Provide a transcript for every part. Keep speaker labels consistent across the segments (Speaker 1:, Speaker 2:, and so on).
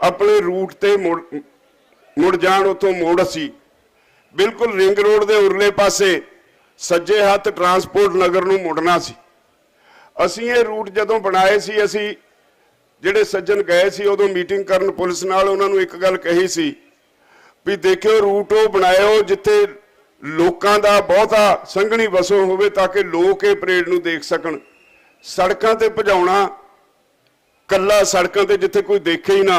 Speaker 1: अपने रूट ते मुड़ जाण। उतों मोड़ असी बिल्कुल रिंग रोड के उरले पासे सज्जे हथ ट्रांसपोर्ट नगर नूं मुड़ना सी। असी ये रूट जदों बनाए सी, असी जिहड़े सज्जन गए सी उदों मीटिंग करन पुलिस नाल, उन्हां नूं एक गल कही सी भी देखियो रूट वो बनाओ जिथे लोकां दा बहुता संघनी वसों होवे ताकि लोग ये परेड नूं देख सकण। सड़कां ते भजाउणा कल्ला सड़कां ते जिथे कोई देखे ही ना,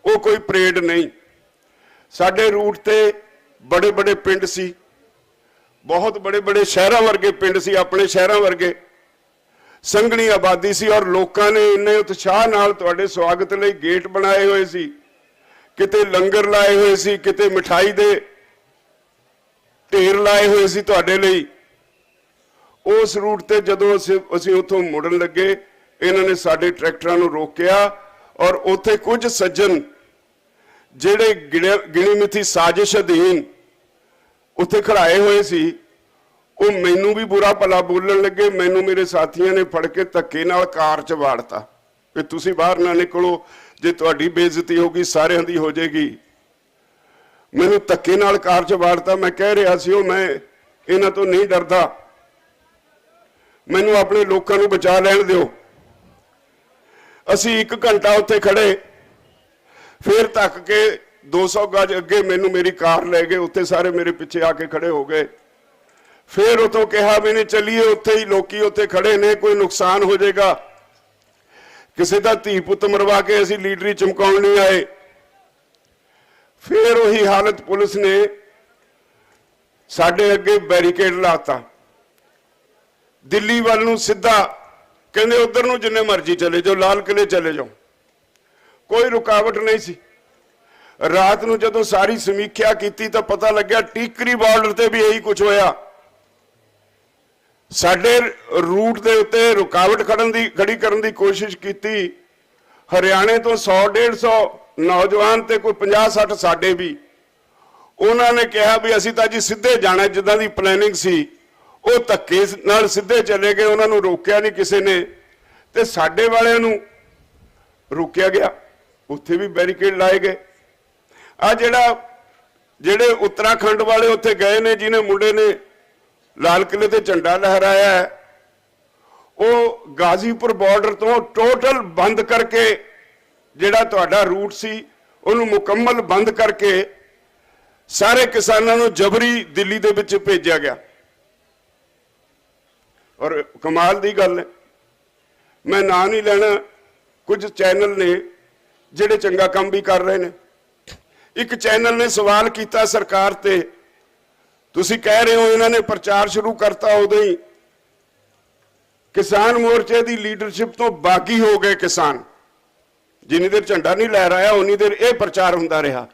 Speaker 1: वो कोई परेड नहीं। साडे रूट ते बड़े बड़े पिंड सी, बहुत बड़े बड़े शहरां वर्गे पिंड सी, अपने शहरां वर्गे संघनी आबादी सी और लोकां ने इन्ने उत्साह नाल तुहाडे स्वागत लई गेट बनाए हुए सी, किते लंगर लाए हुए सी, किते मिठाई दे ढेर लाए हुए सी तुहाडे लई। उस रूट ते जदों असीं उत्थों मुड़न लगे, इन्हां ने साडे ट्रैक्टरां नूं रोकिया और उत्थे कुछ सज्जन जिहड़े गिणी मिथी साजिश अधीन उत्थे खड़ाए हुए सी, वो मैनू भी बुरा भला बोलन लगे। मैनू मेरे साथियों ने फड़ के धक्के नाल कार च वाड़ता कि तुसीं बाहर ना निकलो, जे तुहाडी बेइज्जती होगी सारिਆਂ दी हो जाएगी। मैनू धक्के नाल कार च वाड़ता। मैं कह रहा सी मैं इन्हां तो नहीं डरदा, मैनू अपने लोकां नूं बचा लैण दिओ। असीं 1 घंटा उत्थे खड़े, फिर धक्क के 200 गज अगे मैनू मेरी कार लै गए, उत्थे सारे मेरे पिछे आके खड़े हो गए। फिर उतों कहा भी नहीं चलीए, उत्थे ही लोकी उत्थे खड़े ने, कोई नुकसान हो जाएगा, किसी का धी पुत मरवा के असीं लीडरी चमकाउण नहीं आए। फिर वही हालत, पुलिस ने साडे अगे बैरीकेड लाता, दिल्ली वाल नूं सीधा कहंदे उधर नूं जिन्ने मर्जी चले जाओ, लाल किले चले जाओ, कोई रुकावट नहीं सी। रात नूं जदों सारी समीक्षा की तो पता लग्या टीकरी बॉर्डर ते भी यही कुछ होया। साडे रूट के उत्ते रुकावट खड़ी करने की कोशिश की। हरियाणे तो 100-150 नौजवान ते कोई 50-60 साडे भी, उन्होंने कहा भी असीं तां जी सीधे जाना, जिद्दां दी प्लैनिंग सी वो धक्के नाल सीधे चले गए, उन्होंने रोकया नहीं किसी ने, ते साडे वालियां नूं रोकया गया, उत्थे भी बैरीकेड लाए गए। आ जेड़े उत्तराखंड वाले उत्थे गए ने, जिन्हें मुंडे ने लाल किले ते झंडा लहराया है, वो गाजीपुर बॉर्डर तो टोटल बंद करके जिहड़ा तुहाडा रूट सी उन्होंने मुकम्मल बंद करके सारे किसानों को जबरी दिल्ली दे विच भेजा गया। और कमाल दी गल है, मैं ना नहीं लेना, कुछ चैनल ने जिहड़े चंगा काम भी कर रहे हैं। एक चैनल ने सवाल किया सरकार ते, तुसी कह रहे हो इन्होंने प्रचार शुरू करता, उदों ही किसान मोर्चे की लीडरशिप तो बागी हो गए किसान। जिन्नी देर झंडा नहीं लहराया उन्नी देर यह प्रचार होंदा रहा।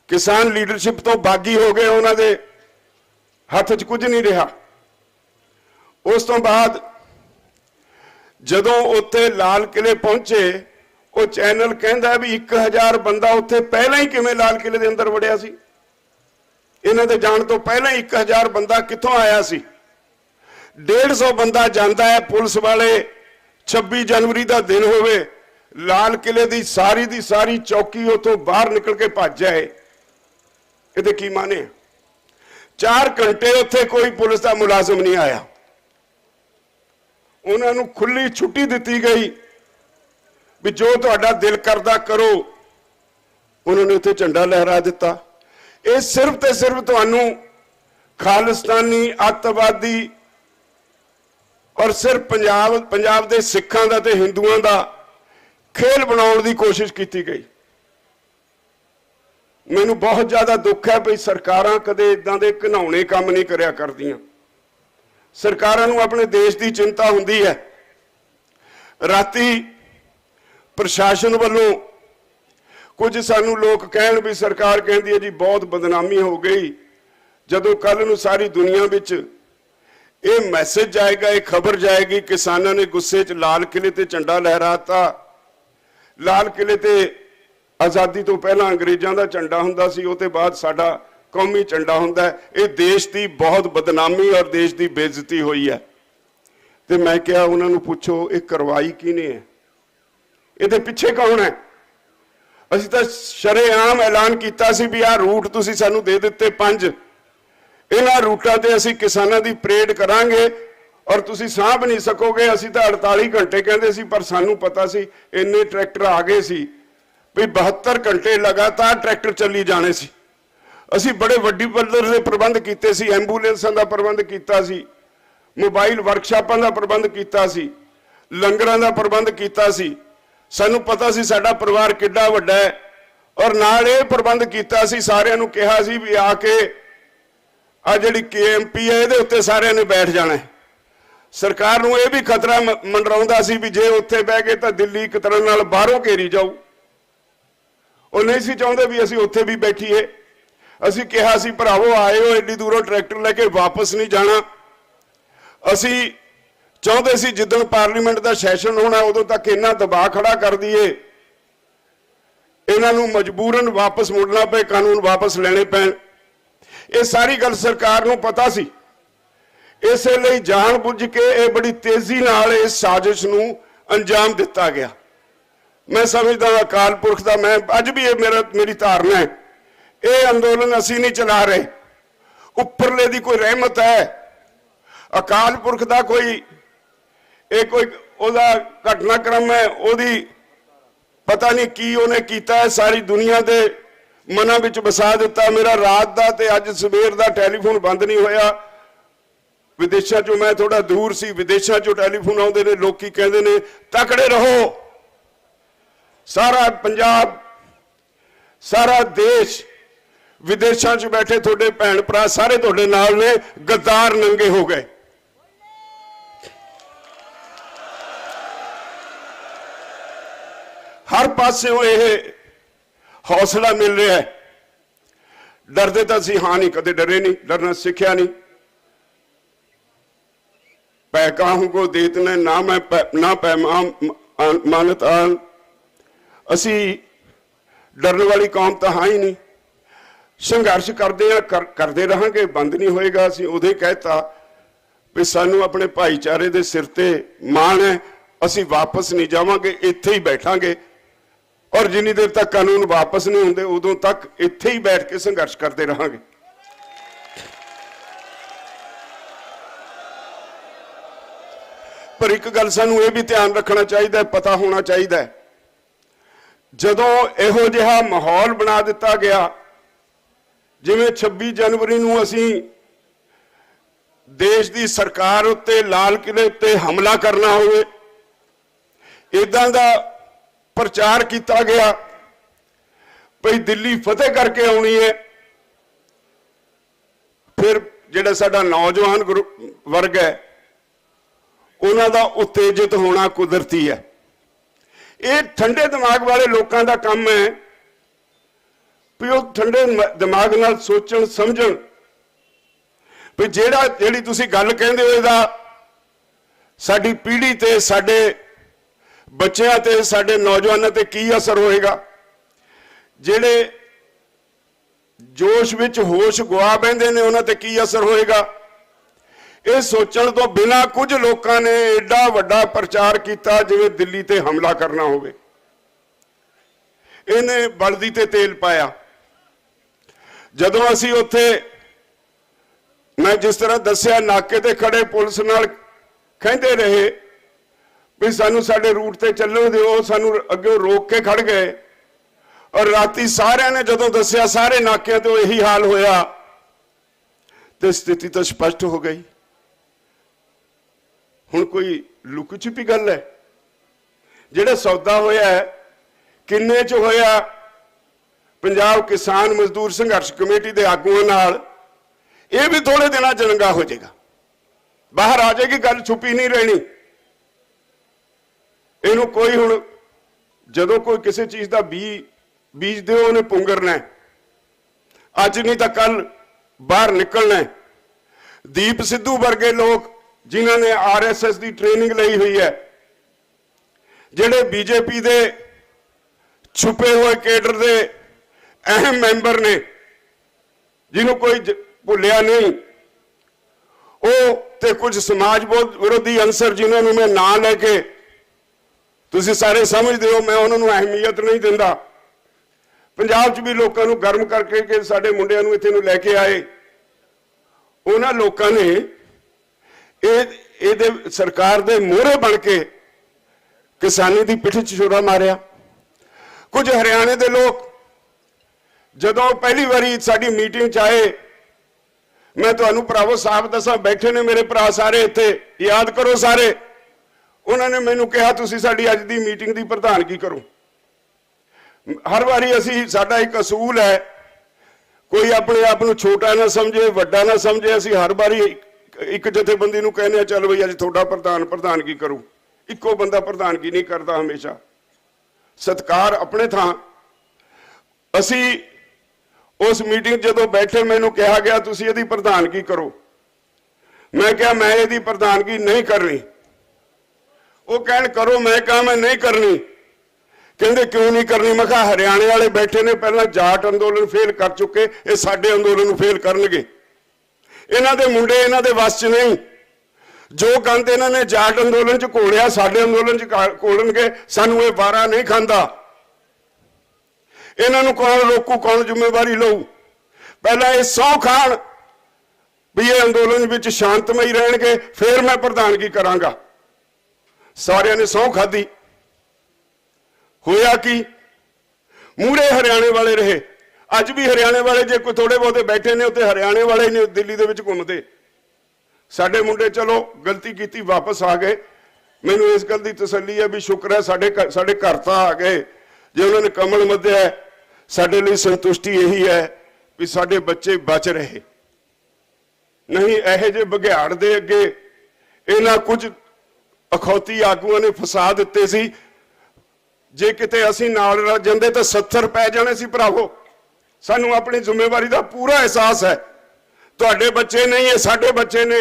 Speaker 1: किसान लीडरशिप तो बागी हो गए, उन्होंने हाथ च कुछ नहीं रहा। उस तो बाद जदों उत्थे लाल किले पहुंचे, वो चैनल कहता भी 1000 बंदा उत्थे पहला ही किवें लाल किले के अंदर वड़िया सी। इन्हां दे जाण तो पहला ही 1000 बंदा कित्थों आया सी। 150 बंदा जाता है, पुलिस वाले 26 जनवरी का दिन होवे, लाल किले की सारी चौकी उतों बाहर निकल के भज जाए, ये की माने। 4 घंटे उत्थे कोई पुलिस का मुलाजम नहीं आया, उन्होंने खुली छुट्टी दी गई भी जो तुहाडा दिल करदा करो। उन्होंने उत्थे झंडा लहरा दिता। ये सिर्फ ते सिर्फ तुहानू खालिस्तानी अतवादी और सिर्फ पंजाब दे सिखां दा ते हिंदुआं दा खेल बनाउण दी कोशिश की गई। मैनू बहुत ज्यादा दुख है भी सरकारां कदे इदां दे घिनौणे काम नहीं करिया करदियां। सरकारां नूं अपने देश की चिंता हुंदी है। राती प्रशासन वालों कुछ सानू लोग कहण भी सरकार कहती है जी बहुत बदनामी हो गई, जदों कल नूं सारी दुनिया विच ये मैसेज जाएगा, ये खबर जाएगी किसानों ने गुस्से च लाल किले ते झंडा लहराता। लाल किले ते आज़ादी तो पहला अंग्रेजों का झंडा हुंदा सी, उहते बाद साडा कौमी झंडा हुंदा है। ये देश की बहुत बदनामी और देश की बेइज्जती हुई है। तो मैं क्या उन्होंने पूछो ये करवाई किने है, ये पिछे कौन है? ਅਸੀਂ ਤਾਂ ਸ਼ਰੇਆਮ ਐਲਾਨ ਕੀਤਾ ਸੀ ਵੀ ਆਹ ਰੂਟ ਤੁਸੀਂ ਸਾਨੂੰ ਦੇ ਦਿੱਤੇ 5, ਇਹਨਾਂ ਰੂਟਾਂ ਤੇ ਅਸੀਂ ਕਿਸਾਨਾਂ ਦੀ ਪਰੇਡ ਕਰਾਂਗੇ ਔਰ ਤੁਸੀਂ ਸਾਂਭ ਨਹੀਂ ਸਕੋਗੇ। ਅਸੀਂ ਤਾਂ 48 ਘੰਟੇ ਕਹਿੰਦੇ ਸੀ, ਪਰ ਸਾਨੂੰ ਪਤਾ ਸੀ ਇੰਨੇ ਟਰੈਕਟਰ ਆ ਗਏ ਸੀ ਵੀ 72 ਘੰਟੇ ਲਗਾਤਾਰ ਟਰੈਕਟਰ ਚੱਲੀ ਜਾਣੇ ਸੀ। ਅਸੀਂ ਬੜੇ ਵੱਡੀ ਪੱਧਰ ਦੇ ਪ੍ਰਬੰਧ ਕੀਤੇ ਸੀ, ਐਂਬੂਲੈਂਸਾਂ ਦਾ ਪ੍ਰਬੰਧ ਕੀਤਾ ਸੀ, ਮੋਬਾਈਲ ਵਰਕਸ਼ਾਪਾਂ ਦਾ ਪ੍ਰਬੰਧ ਕੀਤਾ ਸੀ, ਲੰਗਰਾਂ ਦਾ ਪ੍ਰਬੰਧ ਕੀਤਾ ਸੀ। ਸਾਨੂੰ ਪਤਾ ਸੀ ਸਾਡਾ ਪਰਿਵਾਰ ਕਿੱਡਾ ਵੱਡਾ ਹੈ ਔਰ ਨਾਲ ਇਹ ਪ੍ਰਬੰਧ ਕੀਤਾ ਸੀ, ਸਾਰਿਆਂ ਨੂੰ ਕਿਹਾ ਸੀ ਵੀ ਆ ਕੇ ਆ ਜਿਹੜੀ KMP ਹੈ ਇਹਦੇ ਉੱਤੇ ਸਾਰਿਆਂ ਨੇ ਬੈਠ ਜਾਣਾ ਹੈ। ਸਰਕਾਰ ਨੂੰ ਇਹ ਵੀ ਖਤਰਾ ਮੰਡਰਾਉਂਦਾ ਸੀ ਵੀ ਜੇ ਉੱਥੇ ਬਹਿ ਗਏ ਤਾਂ ਦਿੱਲੀ ਇੱਕ ਤਰ੍ਹਾਂ ਨਾਲ ਬਾਹਰੋਂ ਘੇਰੀ ਜਾਊ। ਉਹ ਨਹੀਂ ਸੀ ਚਾਹੁੰਦੇ ਵੀ ਅਸੀਂ ਉੱਥੇ ਵੀ ਬੈਠੀਏ। ਅਸੀਂ ਕਿਹਾ ਸੀ ਭਰਾਵੋ ਆਏ ਹੋ ਐਡੀ ਦੂਰੋਂ ਟਰੈਕਟਰ ਲੈ ਕੇ ਵਾਪਸ ਨਹੀਂ ਜਾਣਾ। ਅਸੀਂ ਚਾਹੁੰਦੇ ਸੀ ਜਿੱਦਣ ਪਾਰਲੀਮੈਂਟ ਦਾ ਸੈਸ਼ਨ ਹੋਣਾ ਉਦੋਂ ਤੱਕ ਇੰਨਾ ਦਬਾਅ ਖੜਾ ਕਰ ਦਈਏ, ਇਹਨਾਂ ਨੂੰ ਮਜਬੂਰਨ ਵਾਪਸ ਮੁੜਨਾ ਪਏ, ਕਾਨੂੰਨ ਵਾਪਸ ਲੈਣੇ ਪੈਣ। ਇਹ ਸਾਰੀ ਗੱਲ ਸਰਕਾਰ ਨੂੰ ਪਤਾ ਸੀ। ਇਸੇ ਲਈ ਜਾਣਬੁੱਝ ਕੇ ਇਹ ਬੜੀ ਤੇਜ਼ੀ ਨਾਲ ਇਸ ਸਾਜ਼ਿਸ਼ ਨੂੰ ਅੰਜਾਮ ਦਿੱਤਾ ਗਿਆ। ਮੈਂ ਸਮਝਦਾ ਅਕਾਲ ਪੁਰਖ ਦਾ, ਮੈਂ ਅੱਜ ਵੀ ਇਹ ਮੇਰੀ ਧਾਰਨਾ ਹੈ, ਇਹ ਅੰਦੋਲਨ ਅਸੀਂ ਨਹੀਂ ਚਲਾ ਰਹੇ, ਉੱਪਰਲੇ ਦੀ ਕੋਈ ਰਹਿਮਤ ਹੈ, ਅਕਾਲ ਪੁਰਖ ਦਾ ਕੋਈ ਉਹਦਾ ਘਟਨਾਕ੍ਰਮ ਹੈ, ਉਹਦੀ ਪਤਾ ਨਹੀਂ ਕੀ ਉਹਨੇ ਕੀਤਾ ਹੈ, ਸਾਰੀ ਦੁਨੀਆ ਦੇ ਮਨਾਂ ਵਿੱਚ ਵਸਾ ਦਿੱਤਾ। ਮੇਰਾ ਰਾਤ ਦਾ ਤੇ ਅੱਜ ਸਵੇਰ ਦਾ ਟੈਲੀਫੋਨ ਬੰਦ ਨਹੀਂ ਹੋਇਆ। ਵਿਦੇਸ਼ਾਂ ਚੋਂ ਮੈਂ ਥੋੜਾ ਦੂਰ ਸੀ, ਵਿਦੇਸ਼ਾਂ ਚੋਂ ਟੈਲੀਫੋਨ ਆਉਂਦੇ ਨੇ, ਲੋਕੀ ਕਹਿੰਦੇ ਨੇ ਤਕੜੇ ਰਹੋ। ਸਾਰਾ ਪੰਜਾਬ, ਸਾਰਾ ਦੇਸ਼, ਵਿਦੇਸ਼ਾਂ 'ਚ ਬੈਠੇ ਤੁਹਾਡੇ ਭੈਣ ਭਰਾ ਸਾਰੇ ਤੁਹਾਡੇ ਨਾਲ ਨੇ। ਗੱਦਾਰ ਨੰਗੇ ਹੋ ਗਏ। ਹਰ ਪਾਸਿਓਂ ਇਹ ਹੌਸਲਾ ਮਿਲ ਰਿਹਾ ਹੈ। ਡਰਦੇ ਤਾਂ ਸੀ ਹਾਂ ਨਹੀਂ, ਕਦੇ ਡਰੇ ਨਹੀਂ, ਡਰਨਾ ਸਿੱਖਿਆ ਨਹੀਂ। ਪੈ ਕਾਹੂ ਕੋ ਦੇਤਨੇ ਨਾ ਮੈਂ ਨਾ ਪੈ ਮਾਨਤ ਆਨ। ਅਸੀਂ ਡਰਨ ਵਾਲੀ ਕੌਮ ਤਾਂ ਹਾਂ ਹੀ ਨਹੀਂ। ਸੰਘਰਸ਼ ਕਰਦੇ ਆ, ਕਰਦੇ ਰਹਾਂਗੇ, ਬੰਦ ਨਹੀਂ ਹੋਏਗਾ। ਅਸੀਂ ਉਦੋਂ ਹੀ ਕਹਿਤਾ ਵੀ ਸਾਨੂੰ ਆਪਣੇ ਭਾਈਚਾਰੇ ਦੇ ਸਿਰ ਤੇ ਮਾਣ ਹੈ, ਅਸੀਂ ਵਾਪਸ ਨਹੀਂ ਜਾਵਾਂਗੇ, ਇੱਥੇ ਹੀ ਬੈਠਾਂਗੇ ਔਰ ਜਿੰਨੀ ਦੇਰ ਤੱਕ ਕਾਨੂੰਨ ਵਾਪਸ ਨਹੀਂ ਹੁੰਦੇ ਉਦੋਂ ਤੱਕ ਇੱਥੇ ਹੀ ਬੈਠ ਕੇ ਸੰਘਰਸ਼ ਕਰਦੇ ਰਹਾਂਗੇ। ਪਰ ਇੱਕ ਗੱਲ ਸਾਨੂੰ ਇਹ ਵੀ ਧਿਆਨ ਰੱਖਣਾ ਚਾਹੀਦਾ, ਪਤਾ ਹੋਣਾ ਚਾਹੀਦਾ, ਜਦੋਂ ਇਹੋ ਜਿਹਾ ਮਾਹੌਲ ਬਣਾ ਦਿੱਤਾ ਗਿਆ ਜਿਵੇਂ 26 ਜਨਵਰੀ ਨੂੰ ਅਸੀਂ ਦੇਸ਼ ਦੀ ਸਰਕਾਰ ਉੱਤੇ ਲਾਲ ਕਿਲੇ ਉੱਤੇ ਹਮਲਾ ਕਰਨਾ ਹੋਵੇ, ਇਦਾਂ ਦਾ ਪ੍ਰਚਾਰ ਕੀਤਾ ਗਿਆ ਭਈ ਦਿੱਲੀ ਫਤਿਹ ਕਰਕੇ ਆਉਣੀ ਹੈ। ਫਿਰ ਜਿਹੜਾ ਸਾਡਾ ਨੌਜਵਾਨ ਵਰਗ ਹੈ ਉਹਨਾਂ ਦਾ ਉਤੇਜਿਤ ਹੋਣਾ ਕੁਦਰਤੀ ਹੈ। ਇਹ ਠੰਡੇ ਦਿਮਾਗ ਵਾਲੇ ਲੋਕਾਂ ਦਾ ਕੰਮ ਹੈ ਵੀ ਉਹ ਠੰਡੇ ਦਿਮਾਗ ਨਾਲ ਸੋਚਣ ਸਮਝਣ ਵੀ ਜਿਹੜੀ ਤੁਸੀਂ ਗੱਲ ਕਹਿੰਦੇ ਹੋ ਇਹਦਾ ਸਾਡੀ ਪੀੜ੍ਹੀ ਤੇ, ਸਾਡੇ ਬੱਚਿਆਂ ਤੇ, ਸਾਡੇ ਨੌਜਵਾਨਾਂ ਤੇ ਕੀ ਅਸਰ ਹੋਏਗਾ। ਜਿਹੜੇ ਜੋਸ਼ ਵਿੱਚ ਹੋਸ਼ ਗਵਾ ਬੈਂਦੇ ਨੇ ਉਹਨਾਂ ਤੇ ਕੀ ਅਸਰ ਹੋਏਗਾ। ਇਹ ਸੋਚਣ ਤੋਂ ਬਿਨਾਂ ਕੁਝ ਲੋਕਾਂ ਨੇ ਐਡਾ ਵੱਡਾ ਪ੍ਰਚਾਰ ਕੀਤਾ ਜਿਵੇਂ ਦਿੱਲੀ ਤੇ ਹਮਲਾ ਕਰਨਾ ਹੋਵੇ। ਇਹਨੇ ਬਲਦੀ ਤੇ ਤੇਲ ਪਾਇਆ। ਜਦੋਂ ਅਸੀਂ ਉੱਥੇ, ਮੈਂ ਜਿਸ ਤਰ੍ਹਾਂ ਦੱਸਿਆ, ਨਾਕੇ ਤੇ ਖੜੇ ਪੁਲਿਸ ਨਾਲ ਕਹਿੰਦੇ ਰਹੇ ਵੀ ਸਾਨੂੰ ਸਾਡੇ ਰੂਟ ਤੇ ਚੱਲਣ ਦਿਓ, ਸਾਨੂੰ ਅੱਗੇ ਰੋਕ ਕੇ ਖੜ ਗਏ ਔਰ ਰਾਤੀ ਸਾਰਿਆਂ ਨੇ ਜਦੋਂ ਦੱਸਿਆ ਸਾਰੇ ਨਾਕਿਆਂ ਤੇ ਇਹੀ ਹਾਲ ਹੋਇਆ ਤੇ ਸਥਿਤੀ ਤਾਂ ਸਪਸ਼ਟ ਹੋ ਗਈ। ਹੁਣ ਕੋਈ ਲੁਕ ਛਿਪੀ ਗੱਲ ਹੈ? ਜਿਹੜਾ ਸੌਦਾ ਹੋਇਆ ਹੈ ਕਿੰਨੇ 'ਚ ਹੋਇਆ? ਪੰਜਾਬ ਕਿਸਾਨ ਮਜ਼ਦੂਰ ਸੰਘਰਸ਼ ਕਮੇਟੀ ਦੇ ਆਗੂਆਂ ਨਾਲ ਇਹ ਵੀ ਥੋੜੇ ਦਿਨਾਂ 'ਚ ਚੰਗਾ ਹੋ ਜਾਏਗਾ, ਬਾਹਰ ਆ ਜਾਏਗੀ ਗੱਲ, ਛੁਪੀ ਨਹੀਂ ਰਹਿਣੀ। ਇਹਨੂੰ ਕੋਈ ਹੁਣ ਜਦੋਂ ਕੋਈ ਕਿਸੇ ਚੀਜ਼ ਦਾ ਬੀਜਦੇ ਹੋ ਉਹਨੇ ਪੁੰਗਰਨਾ, ਅੱਜ ਨਹੀਂ ਤਾਂ ਕੱਲ ਬਾਹਰ ਨਿਕਲਣਾ। ਦੀਪ ਸਿੱਧੂ ਵਰਗੇ ਲੋਕ ਜਿਨ੍ਹਾਂ ਨੇ RSS ਦੀ ਟ੍ਰੇਨਿੰਗ ਲਈ ਹੋਈ ਹੈ, ਜਿਹੜੇ BJP ਦੇ ਛੁਪੇ ਹੋਏ ਕੇਡਰ ਦੇ ਅਹਿਮ ਮੈਂਬਰ ਨੇ, ਜਿਹਨੂੰ ਕੋਈ ਭੁੱਲਿਆ ਨਹੀਂ, ਉਹ ਤੇ ਕੁਝ ਸਮਾਜ ਵਿਰੋਧੀ ਅੰਸਰ ਜਿਨ੍ਹਾਂ ਨੂੰ ਮੈਂ ਨਾਂ ਲੈ ਕੇ ਤੁਸੀਂ ਸਾਰੇ ਸਮਝਦੇ ਹੋ, ਮੈਂ ਉਹਨਾਂ ਨੂੰ ਅਹਿਮੀਅਤ ਨਹੀਂ ਦਿੰਦਾ, पंजाब च भी लोगों को गर्म करके कि साडे मुंडिਆਂ ਨੂੰ ਇੱਥੇ ਨੂੰ ਲੈ ਕੇ आए, ਉਹਨਾਂ ਲੋਕਾਂ ने ਇਹਦੇ सरकार ਦੇ ਮੋਹਰੇ बन के किसानी की पिठ च छुरा मारिया। कुछ हरियाणे के लोग जदों पहली बारी साडी मीटिंग च आए, मैं तुहानू भरावो साहब दसा, बैठे ने मेरे भरा सारे इत्थे, याद करो सारे, उन्होंने मैनू कहा तुसीं साडी अज दी मीटिंग की प्रधानगी करो। हर बारी असी साडा एक असूल है, कोई अपने आप को छोटा ना समझे, वड्डा ना समझे, असी हर बारी एक जथेबंदी नूं कहने चल बई अज तुहाडा प्रधानगी करूँ। इको बंदा प्रधानगी नहीं करता, हमेशा सत्कार अपने थां। असी उस मीटिंग जदों बैठे मैनू कहा गया तुसीं इहदी प्रधानगी करो, मैं कहा मैं इहदी प्रधानगी नहीं करनी। वो कहण करो, मैं कहा मैं नहीं करनी। कहंदे क्यों नहीं करनी? मैं कहा हरियाणे वाले बैठे ने, पहला जाट अंदोलन फेल कर चुके, ये साडे अंदोलन नूं फेल करनगे। इन्हां दे मुंडे इन्हां दे वस च नहीं, जो गंद इन्होंने जाट अंदोलन च घोलिया साडे अंदोलन च घोलणगे, सानू ये वारा नहीं खांदा। इन्हों कौन रोकू, कौन जिम्मेवारी लऊ? पहला ये सौ खाण भी ये अंदोलन विच शांतमई रहणगे, फिर मैं प्रधानगी करांगा। सारियां ने सौ खाधी। होया कि मूहरे हरियाणे वाले रहे। अज भी हरियाणे वाले जे कोई थोड़े बहुते बैठे ने, उत्ते हरियाणे वाले ने दिल्ली दे विच घुमदे। साडे मुंडे चलो गलती की वापस आ गए। मैनू इस गल की तसल्ली है भी शुक्र है साडे घर तो आ गए। जे उन्होंने कमल मध्या है, साडे लिए संतुष्टि यही है भी साडे बच्चे बच रहे। नहीं यह जे बघियाड़ दे अगे इन्हां कुछ अखौती आगुआं ने फसा दिते सी। जे किते असीं नाल रल जांदे तां 70 पै जाने सी भरावो। सानू अपनी जिम्मेवारी का पूरा एहसास है। तुहाडे बच्चे नहीं, ये साडे बच्चे ने।